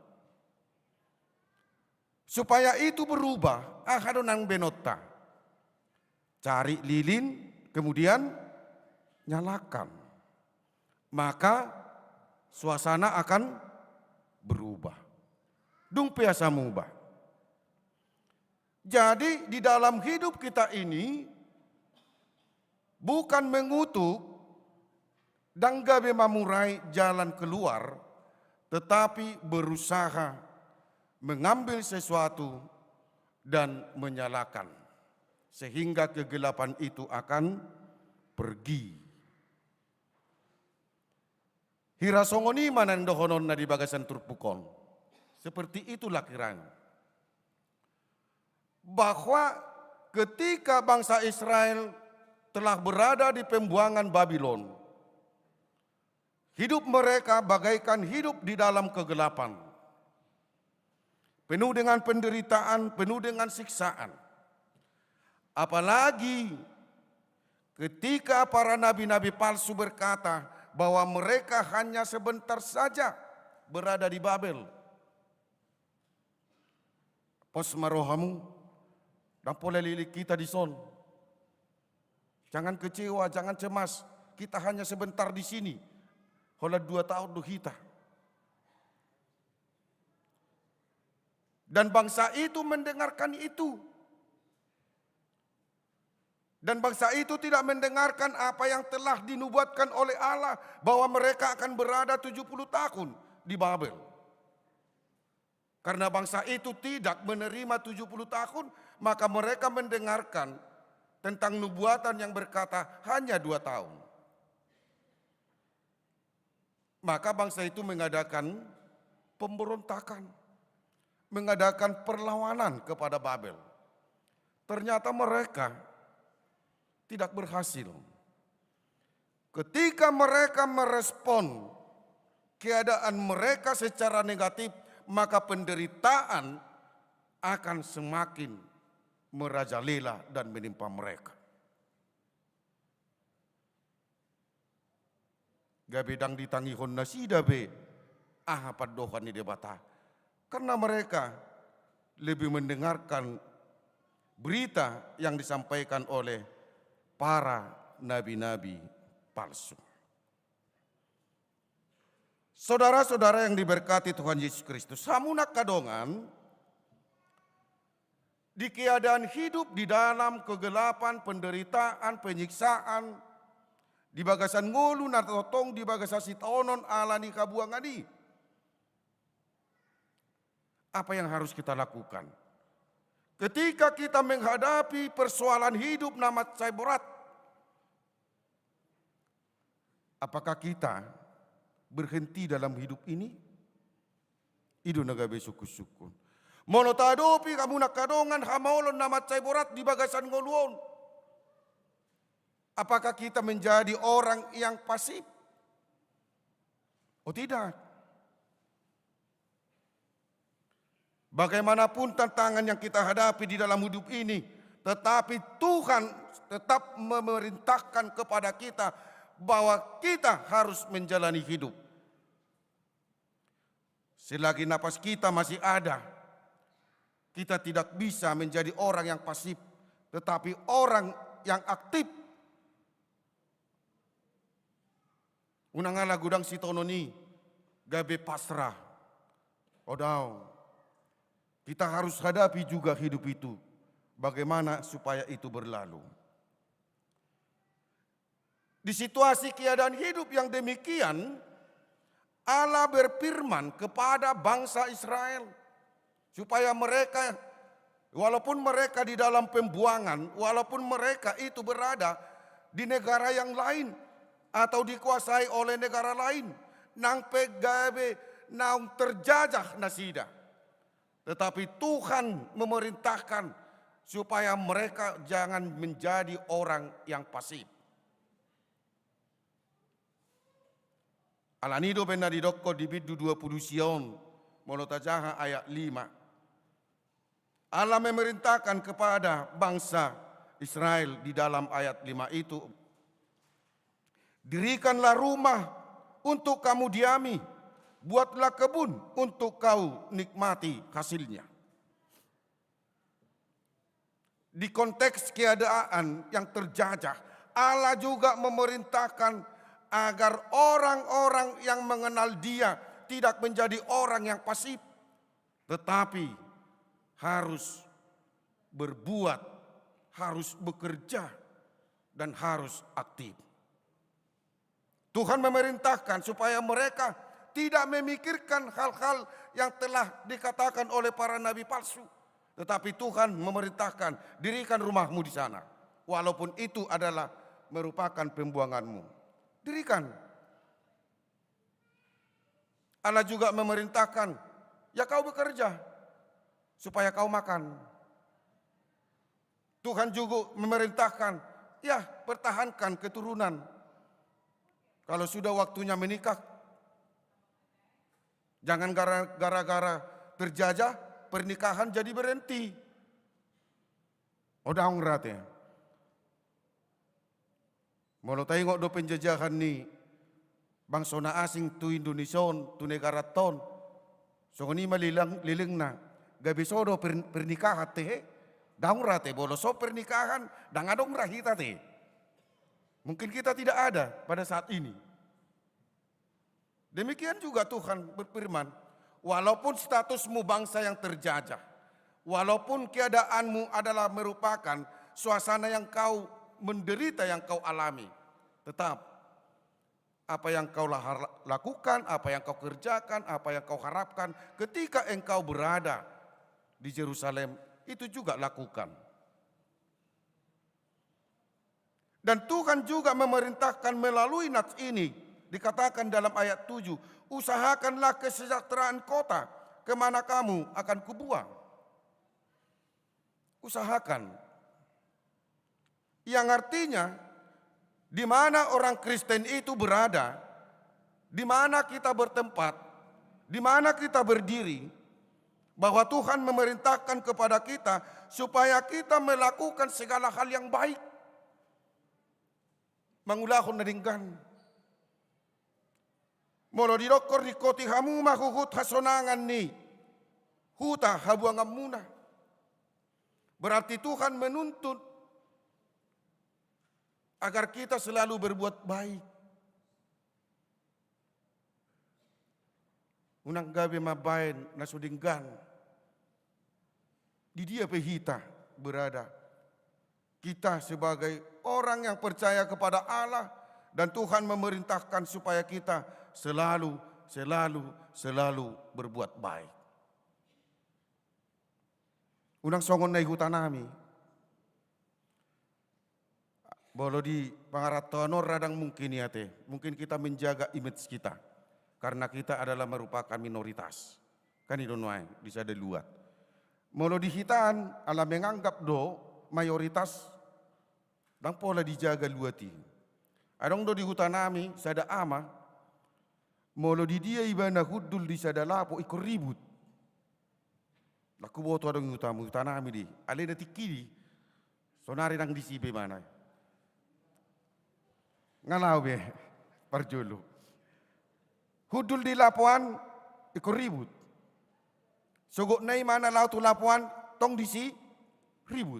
S5: Supaya itu berubah, ahadonang benota. Cari lilin, kemudian nyalakan. Maka suasana akan berubah. Dung piasa mubah. Jadi di dalam hidup kita ini bukan mengutuk dan gabe mamurai jalan keluar, tetapi berusaha mengambil sesuatu dan menyalakan sehingga kegelapan itu akan pergi. Hirasongoni manandohonon na di bagasan turpukon. Seperti itulah kiranya. Bahwa ketika bangsa Israel telah berada di pembuangan Babylon, hidup mereka bagaikan hidup di dalam kegelapan. Penuh dengan penderitaan, penuh dengan siksaan. Apalagi ketika para nabi-nabi palsu berkata bahwa mereka hanya sebentar saja berada di Babel. Pos marohamu dan pola lilik kita di son. Jangan kecewa, jangan cemas. Kita hanya sebentar di sini. Hola 2 tahun do kita. Dan bangsa itu mendengarkan itu. Dan bangsa itu tidak mendengarkan apa yang telah dinubuatkan oleh Allah bahwa mereka akan berada 70 tahun di Babel. Karena bangsa itu tidak menerima 70 tahun, maka mereka mendengarkan tentang nubuatan yang berkata hanya 2 tahun. Maka bangsa itu mengadakan pemberontakan, mengadakan perlawanan kepada Babel. Ternyata mereka tidak berhasil. Ketika mereka merespon keadaan mereka secara negatif, maka penderitaan akan semakin merajalela dan menimpa mereka. Gabedang ditangihon na sida be, padohan ni debata. Karena mereka lebih mendengarkan berita yang disampaikan oleh para nabi-nabi palsu. Saudara-saudara yang diberkati Tuhan Yesus Kristus, hamunak kadongan di keadaan hidup di dalam kegelapan, penderitaan, penyiksaan, di bagasan ngulu na totong di bagasan sitaonon ala ni kabuangani. Apa yang harus kita lakukan? Ketika kita menghadapi persoalan hidup nama berat, apakah kita berhenti dalam hidup ini? Idu nagabe suku-suku. Monotadopi kamu nak kadongan hamaulon nama berat di bagasan ngoluon. Apakah kita menjadi orang yang pasif? Oh tidak. Bagaimanapun tantangan yang kita hadapi di dalam hidup ini, tetapi Tuhan tetap memerintahkan kepada kita bahwa kita harus menjalani hidup. Selagi napas kita masih ada, kita tidak bisa menjadi orang yang pasif, tetapi orang yang aktif. Unangala gudang sitononi, gabe pasrah. Odau, kita harus hadapi juga hidup itu. Bagaimana supaya itu berlalu. Di situasi keadaan hidup yang demikian, Allah berfirman kepada bangsa Israel supaya mereka, walaupun mereka di dalam pembuangan, walaupun mereka itu berada di negara yang lain atau dikuasai oleh negara lain, nang pegabe nang terjajah nasida, tetapi Tuhan memerintahkan supaya mereka jangan menjadi orang yang pasif. Alanido benadidokko di bidu 20 Sion, monotajaha ayat 5. Allah memerintahkan kepada bangsa Israel di dalam ayat 5 itu, dirikanlah rumah untuk kamu diami, buatlah kebun untuk kau nikmati hasilnya. Di konteks keadaan yang terjajah, Allah juga memerintahkan agar orang-orang yang mengenal Dia tidak menjadi orang yang pasif, tetapi harus berbuat, harus bekerja, dan harus aktif. Tuhan memerintahkan supaya mereka tidak memikirkan hal-hal yang telah dikatakan oleh para nabi palsu, tetapi Tuhan memerintahkan dirikan rumahmu di sana, walaupun itu adalah merupakan pembuanganmu. Dirikan. Allah juga memerintahkan, ya kau bekerja supaya kau makan. Tuhan juga memerintahkan, ya pertahankan keturunan. Kalau sudah waktunya menikah, jangan gara-gara terjajah pernikahan jadi berhenti. Odang rate. Mau tengok do penjajahan ni bangsona asing tu Indonesia tu negara ton. So ni malilang na gabi sodo pernikahan teh. Daung rate bolo so pernikahan dangadong rahita teh. Mungkin kita tidak ada pada saat ini. Demikian juga Tuhan berfirman, walaupun statusmu bangsa yang terjajah, walaupun keadaanmu adalah merupakan suasana yang kau menderita yang kau alami. Tetap, apa yang kau lakukan, apa yang kau kerjakan, apa yang kau harapkan ketika engkau berada di Yerusalem, itu juga lakukan. Dan Tuhan juga memerintahkan melalui nats ini, dikatakan dalam ayat 7, usahakanlah kesejahteraan kota, kemana kamu akan kubuang. Usahakan. Yang artinya, di mana orang Kristen itu berada, di mana kita bertempat, di mana kita berdiri, bahwa Tuhan memerintahkan kepada kita supaya kita melakukan segala hal yang baik. Mangulahon na dinggan. Molo dirokor di koti hamu mahuhut hasonangan ni. Huta habuangan muna. Berarti Tuhan menuntut agar kita selalu berbuat baik. Unang gabi mabayan na sudinggan. Di dia pehita berada. Kita sebagai orang yang percaya kepada Allah dan Tuhan memerintahkan supaya kita selalu berbuat baik. Unang songon na hutanami. Bolo di pangaratono radang mungkin ya teh. Mungkin kita menjaga image kita. Karena kita adalah merupakan minoritas. Kan idonwai bisa diluat. Molo di hitaan ala menganggap do mayoritas dan pola dijaga luati. Adong do di hutanami sada ama. Molo di dia ibana hudul di sada lapo ikut ribut. Laku boto adong hutanami di. Alena tikidi. Sonari nang disibe mana. Ngalau be, parjolo. Hudul di lapuan, ikut ribut. Sogok nai mana lau tu lapuan, tong disi, ribut.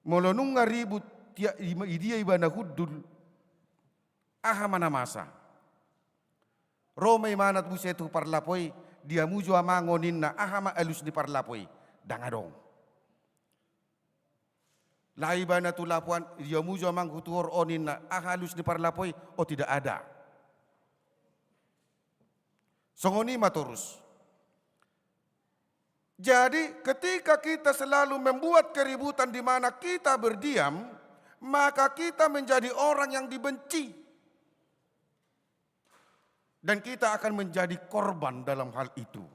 S5: Molonung nga ribut, dia ibana hudul, aha mana masa. Romay manat busetu parlapoy, dia mujo amangonin na aha ma alus di parlapoy, dangadong. Laiba na tulapuan, dia mujo mang kutuor onin na halus di parlapoy o tidak ada. Songoni maturus. Jadi ketika kita selalu membuat keributan di mana kita berdiam, maka kita menjadi orang yang dibenci. Dan kita akan menjadi korban dalam hal itu.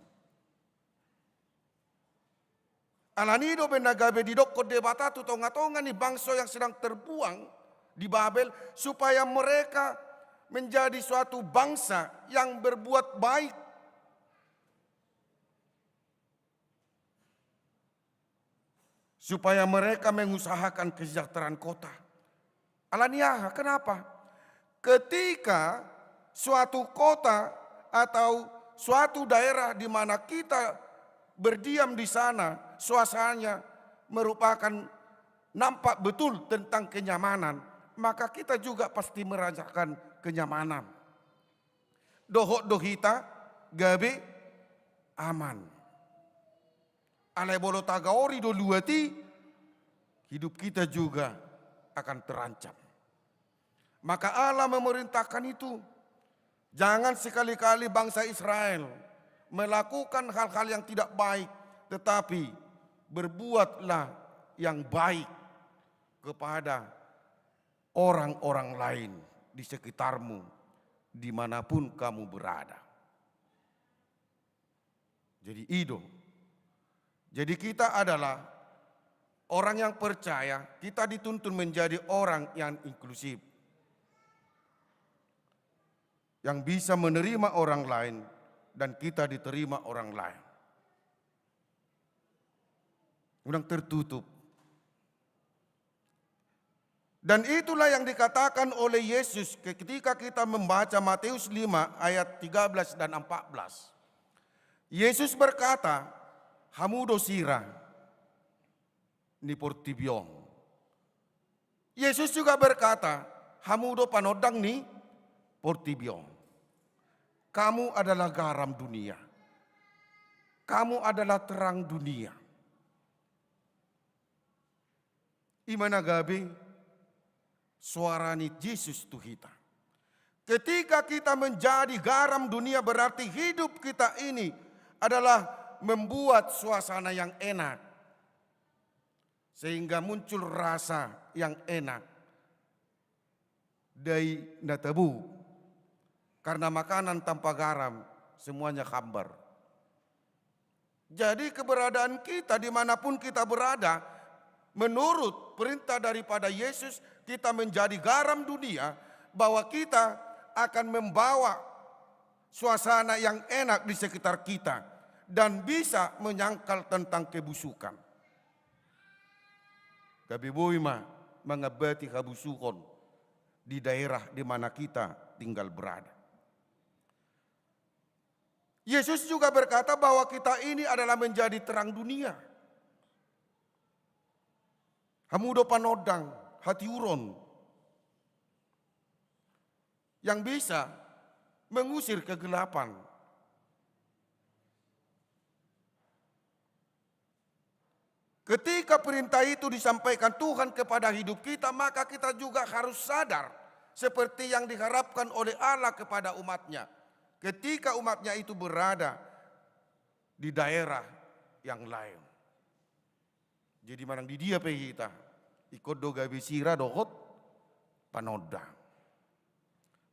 S5: Alanido benagabe di dokko debata tu tonga-tonga ni bangsa yang sedang terbuang di Babel supaya mereka menjadi suatu bangsa yang berbuat baik. Supaya mereka mengusahakan kesejahteraan kota. Alaniah, kenapa? Ketika suatu kota atau suatu daerah di mana kita berdiam di sana, suasananya merupakan nampak betul tentang kenyamanan, maka kita juga pasti merasakan kenyamanan. Dohok dohita, gabe, aman. Alai bolo tagaori do luati, hidup kita juga akan terancam. Maka Allah memerintahkan itu. Jangan sekali-kali bangsa Israel melakukan hal-hal yang tidak baik, tetapi berbuatlah yang baik kepada orang-orang lain di sekitarmu, dimanapun kamu berada. Jadi Jadi kita adalah orang yang percaya, kita dituntun menjadi orang yang inklusif. Yang bisa menerima orang lain dan kita diterima orang lain. Udah tertutup. Dan itulah yang dikatakan oleh Yesus ketika kita membaca Matius 5 ayat 13 dan 14. Yesus berkata, hamudo sira ni portibiong. Yesus juga berkata, hamudo panodang ni portibiong. Kamu adalah garam dunia. Kamu adalah terang dunia. imana gabi suarani Yesus Tuhita. Ketika kita menjadi garam dunia berarti hidup kita ini adalah membuat suasana yang enak. Sehingga muncul rasa yang enak. Dari natabu. Karena makanan tanpa garam semuanya hambar. Jadi keberadaan kita dimanapun kita berada, menurut perintah daripada Yesus, kita menjadi garam dunia, bahwa kita akan membawa suasana yang enak di sekitar kita dan bisa menyangkal tentang kebusukan. Gabi boima mengabati kebusukan di daerah di mana kita tinggal berada. Yesus juga berkata bahwa kita ini adalah menjadi terang dunia. Hamudo panodang, hati uron. Yang bisa mengusir kegelapan. Ketika perintah itu disampaikan Tuhan kepada hidup kita, maka kita juga harus sadar. Seperti yang diharapkan oleh Allah kepada umatnya. Ketika umatnya itu berada di daerah yang lain. Jadi manang di dia kita ikut doga bisira dohot panodang.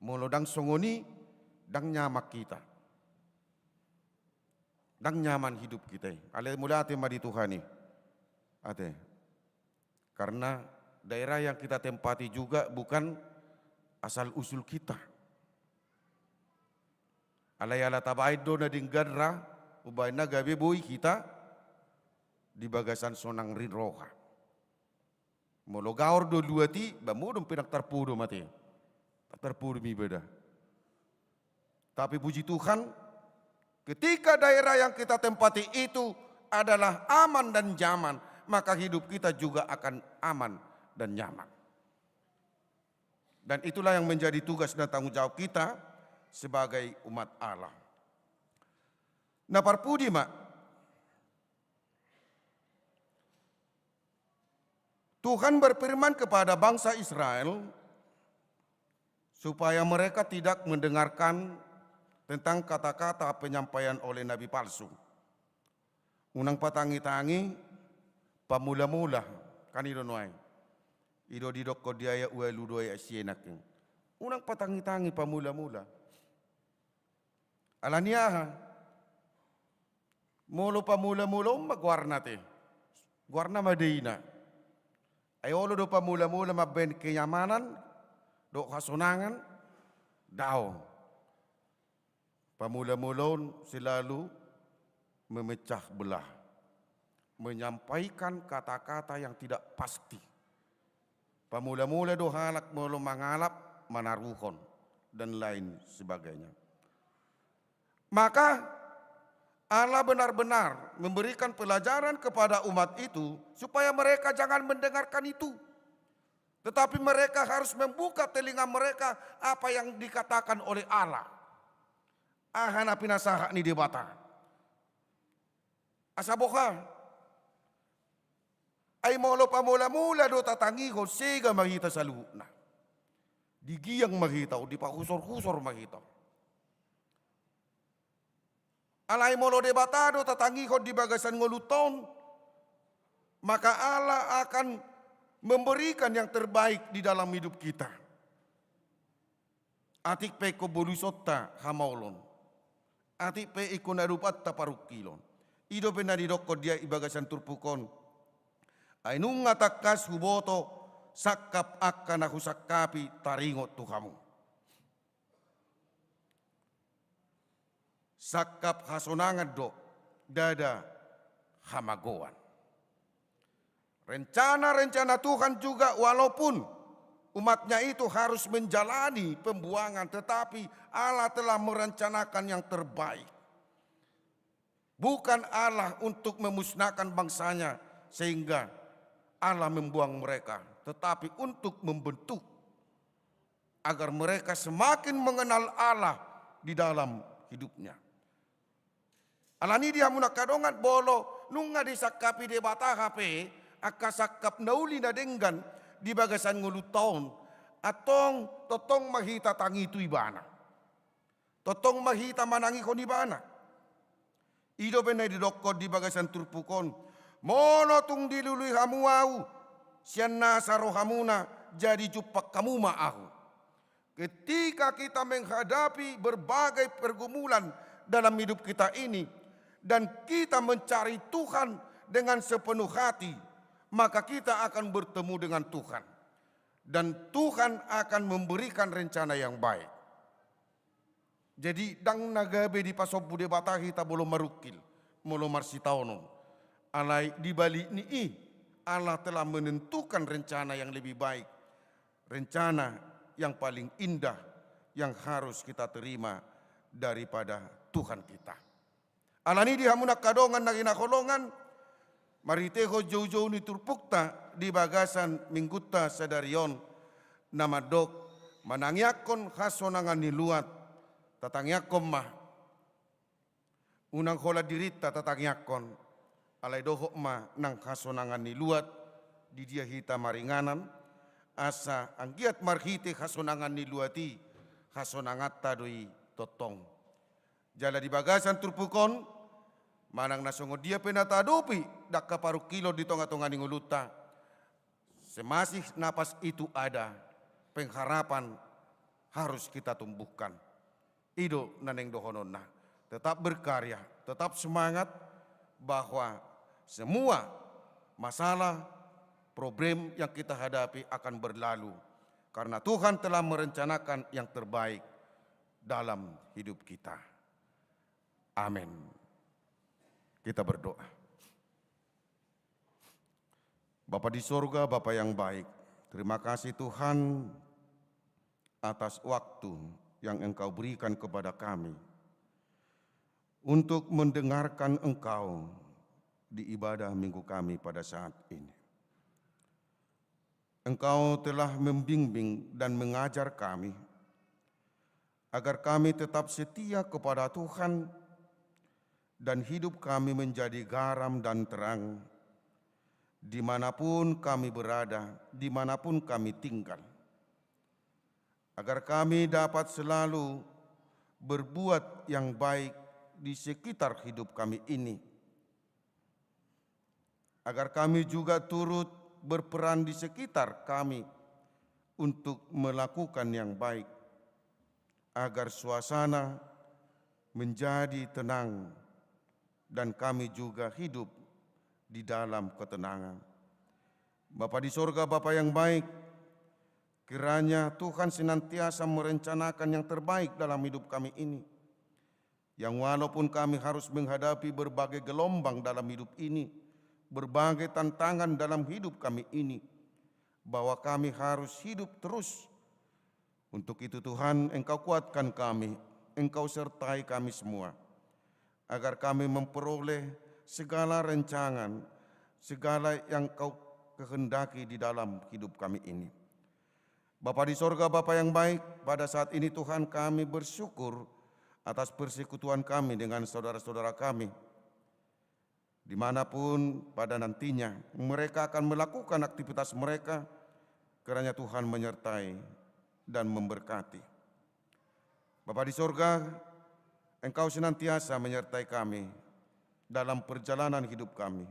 S5: Molodang songoni dang nyamak kita. Dang nyaman hidup kita. Ale mula ate madi Tuhani. Ate. Karena daerah yang kita tempati juga bukan asal usul kita. Alayala tabaid do na dinggadra ubay na gabi boy kita di bagasan sonang rinroha. Mologaor do luati bamudong pinagtarpudo mati. Tarpudo mi beda. Tapi puji Tuhan, ketika daerah yang kita tempati itu adalah aman dan nyaman, maka hidup kita juga akan aman dan nyaman. Dan itulah yang menjadi tugas dan tanggung jawab kita sebagai umat Allah. Nah parpudi mak, Tuhan berfirman kepada bangsa Israel supaya mereka tidak mendengarkan tentang kata-kata penyampaian oleh nabi palsu. Unang patangi-tangi pamula-mula kanido noy. Ido didok ko diaya uelu doy asienak. Unang patangi-tangi pamula-mula. Alaniaha, molo pamula-mula magwarna te. Gwarna madina. Ayolo do pamula-mula maben kenyamanan, do kasunangan, daw. Pamula-mulon selalu memecah belah. Menyampaikan kata-kata yang tidak pasti. Pamula-mula do halak molo mangalap, manaruhon, dan lain sebagainya. Maka Allah benar-benar memberikan pelajaran kepada umat itu supaya mereka jangan mendengarkan itu. Tetapi mereka harus membuka telinga mereka apa yang dikatakan oleh Allah. Ahana pinasaha ni debata. Asaboka. Ay molo pamula-mula do tatangiho sega mahita sa luhuna. Digiyang mahita o di pa kusor-kusor mahita. Alay molo debatado tatangihon di bagasan ngoluton, maka Allah akan memberikan yang terbaik di dalam hidup kita. Atik pe ko bolusota hamaulon. Atik pe ikonarupat taparukilon. Ido penadidok ko dia ibagasan turpukon. Ay nung ngatakas huboto sakap akan aku sakapi taringot tuhamu. Sakap hasonangan do dada hamagoan. Rencana-rencana Tuhan juga walaupun umatnya itu harus menjalani pembuangan, tetapi Allah telah merencanakan yang terbaik. Bukan Allah untuk memusnahkan bangsanya sehingga Allah membuang mereka, tetapi untuk membentuk agar mereka semakin mengenal Allah di dalam hidupnya. Alani dia muna kadongan bolo nunga disakapi de bata hape akasakap nauli na denggan di bagasan ngulu taon atong totong mahita tangi itu ibana. Totong mahita manangi kon ibana. Ido benay didokod di bagasan turpukon. Mono tung dilului hamu au. Sian nasaro hamuna jadi jupak kamu maahu. Ketika kita menghadapi berbagai pergumulan dalam hidup kita ini dan kita mencari Tuhan dengan sepenuh hati, maka kita akan bertemu dengan Tuhan dan Tuhan akan memberikan rencana yang baik. Jadi dang nagabe di pasob bude batahi ta bolo marukil, molo marsitaonon. Alai di balik ni Allah telah menentukan rencana yang lebih baik, rencana yang paling indah yang harus kita terima daripada Tuhan kita. Alani di hamunak kadongan na ginakolongan, mariteho jauh-jauh ni turpukta di bagasan mingguta sadarion namadok manangyakon hasonangan ni luat tatangyakon mah unang hola dirita tatangyakon alay doho ma nang hasonangan ni luat di dia hita maringanan asa anggiat marhite hasonangan ni luati hasonangat tadoi totong jala di bagasan turpukon manang nasongo dia penatadopi dak kaparu kilo di tonga-tonga ni nguluta semasih napas itu ada pengharapan harus kita tumbuhkan ido naneng dohononna tetap berkarya tetap semangat bahwa semua masalah problem yang kita hadapi akan berlalu karena Tuhan telah merencanakan yang terbaik dalam hidup kita. Amin. Kita berdoa. Bapa di sorga, Bapa yang baik, terima kasih Tuhan atas waktu yang Engkau berikan kepada kami untuk mendengarkan Engkau di ibadah minggu kami pada saat ini. Engkau telah membimbing dan mengajar kami agar kami tetap setia kepada Tuhan dan hidup kami menjadi garam dan terang dimanapun kami berada, dimanapun kami tinggal. Agar kami dapat selalu berbuat yang baik di sekitar hidup kami ini. Agar kami juga turut berperan di sekitar kami untuk melakukan yang baik agar suasana menjadi tenang dan kami juga hidup di dalam ketenangan. Bapa di sorga, Bapa yang baik, kiranya Tuhan senantiasa merencanakan yang terbaik dalam hidup kami ini, yang walaupun kami harus menghadapi berbagai gelombang dalam hidup ini, berbagai tantangan dalam hidup kami ini, bahwa kami harus hidup terus. Untuk itu Tuhan, Engkau kuatkan kami, Engkau sertai kami semua, agar kami memperoleh segala rencangan, segala yang Kau kehendaki di dalam hidup kami ini. Bapa di sorga, Bapa yang baik, pada saat ini Tuhan kami bersyukur atas persekutuan kami dengan saudara-saudara kami, dimanapun pada nantinya mereka akan melakukan aktivitas mereka, kiranya Tuhan menyertai dan memberkati. Bapa di sorga, Engkau senantiasa menyertai kami dalam perjalanan hidup kami.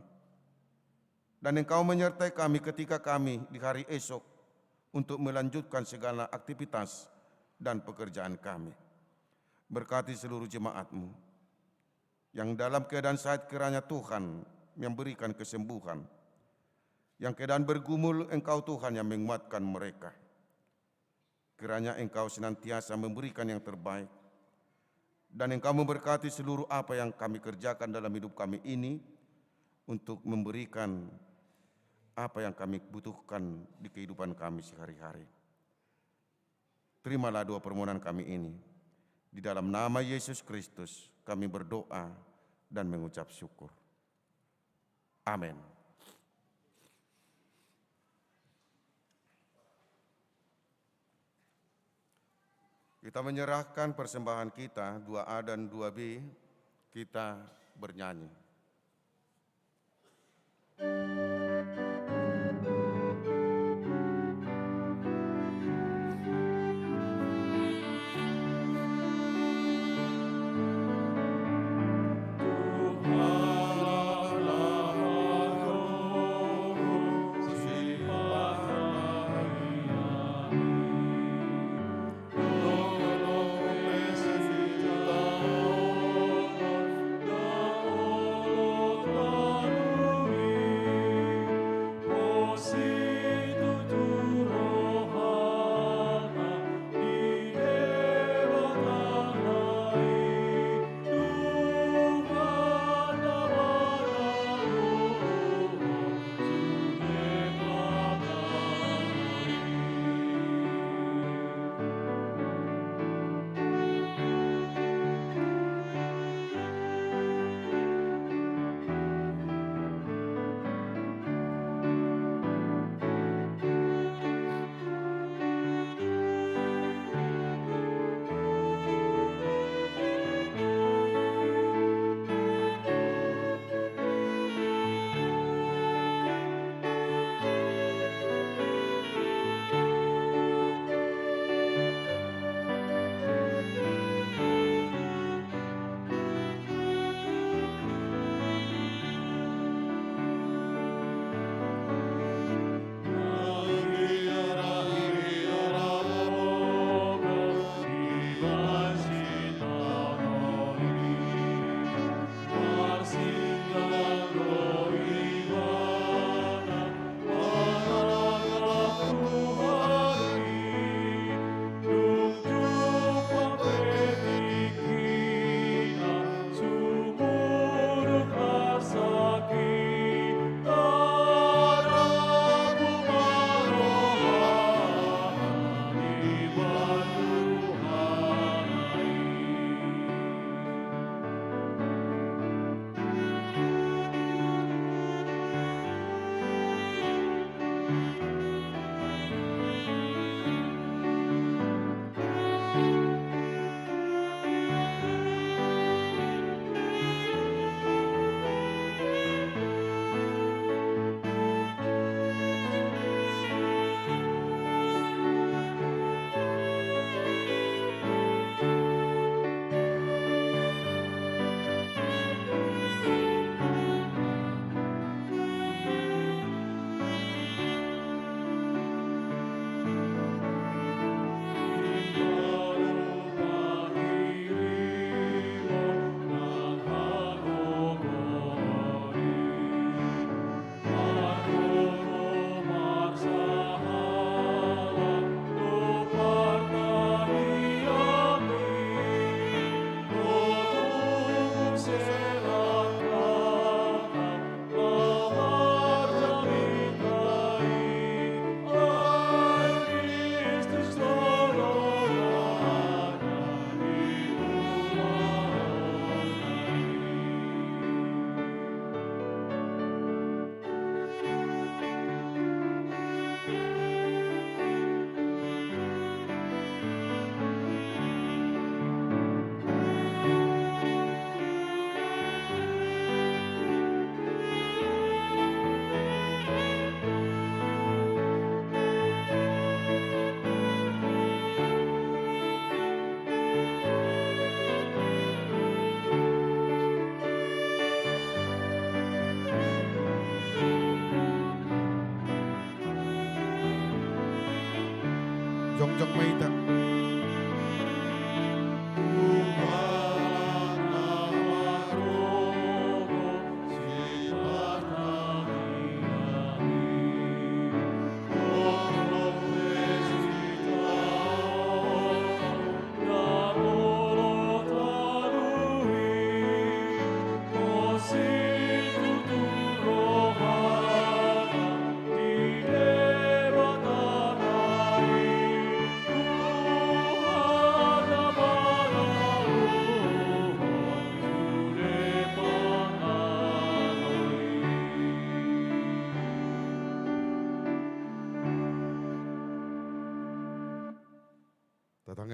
S5: Dan Engkau menyertai kami ketika kami di hari esok untuk melanjutkan segala aktivitas dan pekerjaan kami. Berkati seluruh jemaat-Mu yang dalam keadaan sakit, kiranya Tuhan yang berikan kesembuhan. Yang keadaan bergumul, Engkau Tuhan yang menguatkan mereka. Kiranya Engkau senantiasa memberikan yang terbaik. Dan Engkau memberkati seluruh apa yang kami kerjakan dalam hidup kami ini untuk memberikan apa yang kami butuhkan di kehidupan kami sehari-hari. Terimalah doa permohonan kami ini. Di dalam nama Yesus Kristus kami berdoa dan mengucap syukur. Amin. Kita menyerahkan persembahan kita 2A dan 2B, kita bernyanyi.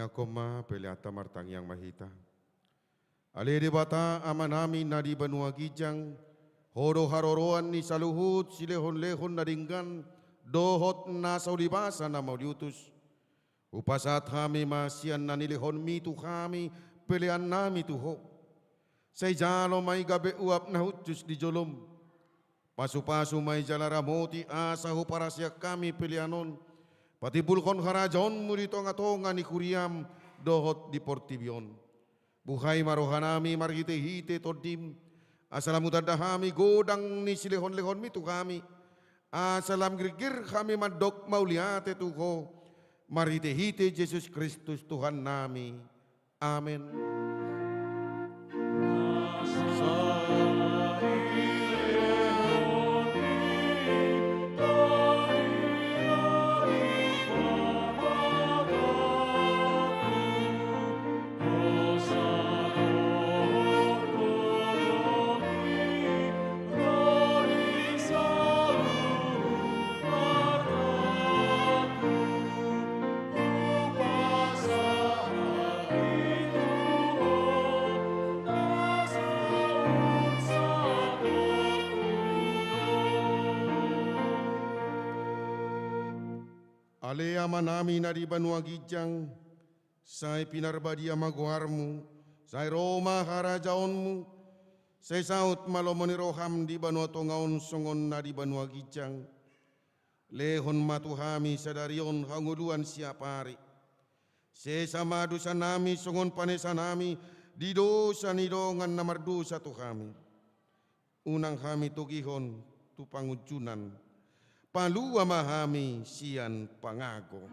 S5: Tanga koma peliata martang yang mahita. Ale de bata amanami nadi banua gijang. Horo haroroan ni saluhut silehon-lehon naringgan. Dohot na saulibasa na mauliutus. Upasat kami masian na nilehon mitu kami pelian nami tuho. Say jalo may gabe uap na hutus di jolom. Pasu-pasu may jalara moti asahu para siya kami pelianon. Pati bulkon harajon mo di tonga-tonga ni Kuriam dohot di Portibion. Buhay marohanami marhite-hite todim. Asalam utadahami godang ni silehon-lehon mitu kami. Asalam girgir kami madok mauliate tuho. Marhite-hite Yesus Kristus Tuhan nami. Amin. Ale amanami nadi banua gijang, say pinarbadia maguarmu, say Roma harajaonmu, say saut malomoni roham di banua tongaon songon nadi banua gijang, lehon matuhami sadarion hanguluan siapari, say sama dosa nami songon panesanami, di dosa nidongan namardosa tu kami, unang kami tugihon tu pangujunan, palua mahami sian pangago.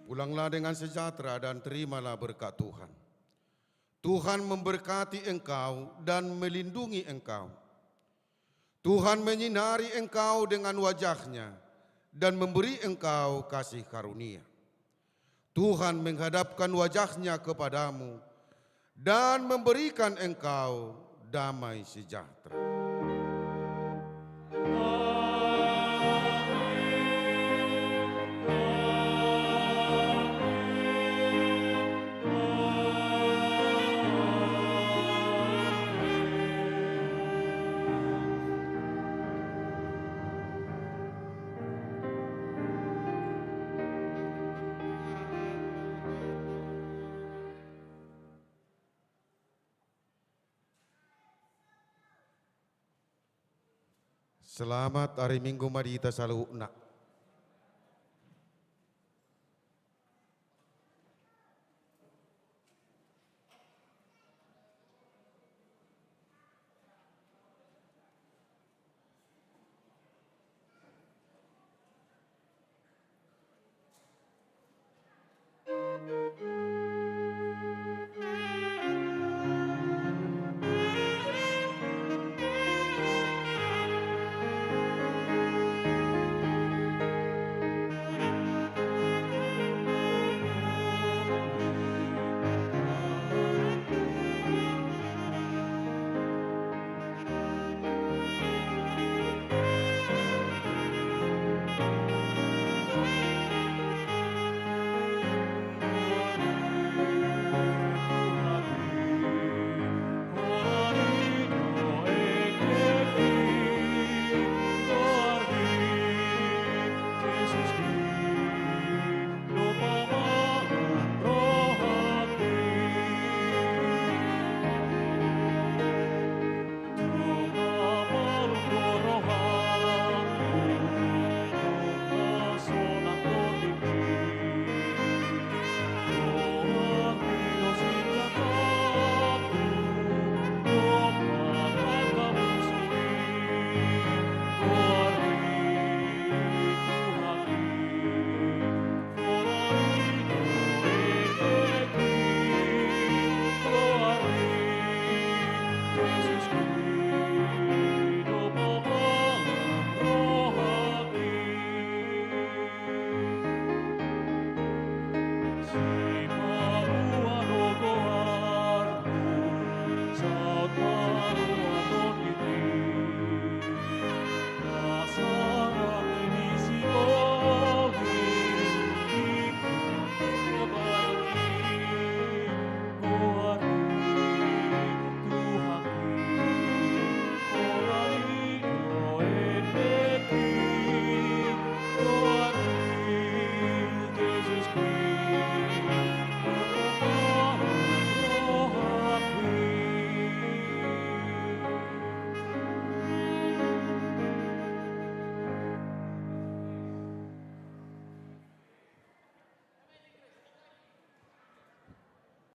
S5: Pulanglah dengan sejahtera dan terimalah berkat Tuhan. Tuhan memberkati engkau dan melindungi engkau. Tuhan menyinari engkau dengan wajahnya dan memberi engkau kasih karunia. Tuhan menghadapkan wajahnya kepadamu dan memberikan engkau damai sejahtera. Selamat hari Minggu Madita Saluna.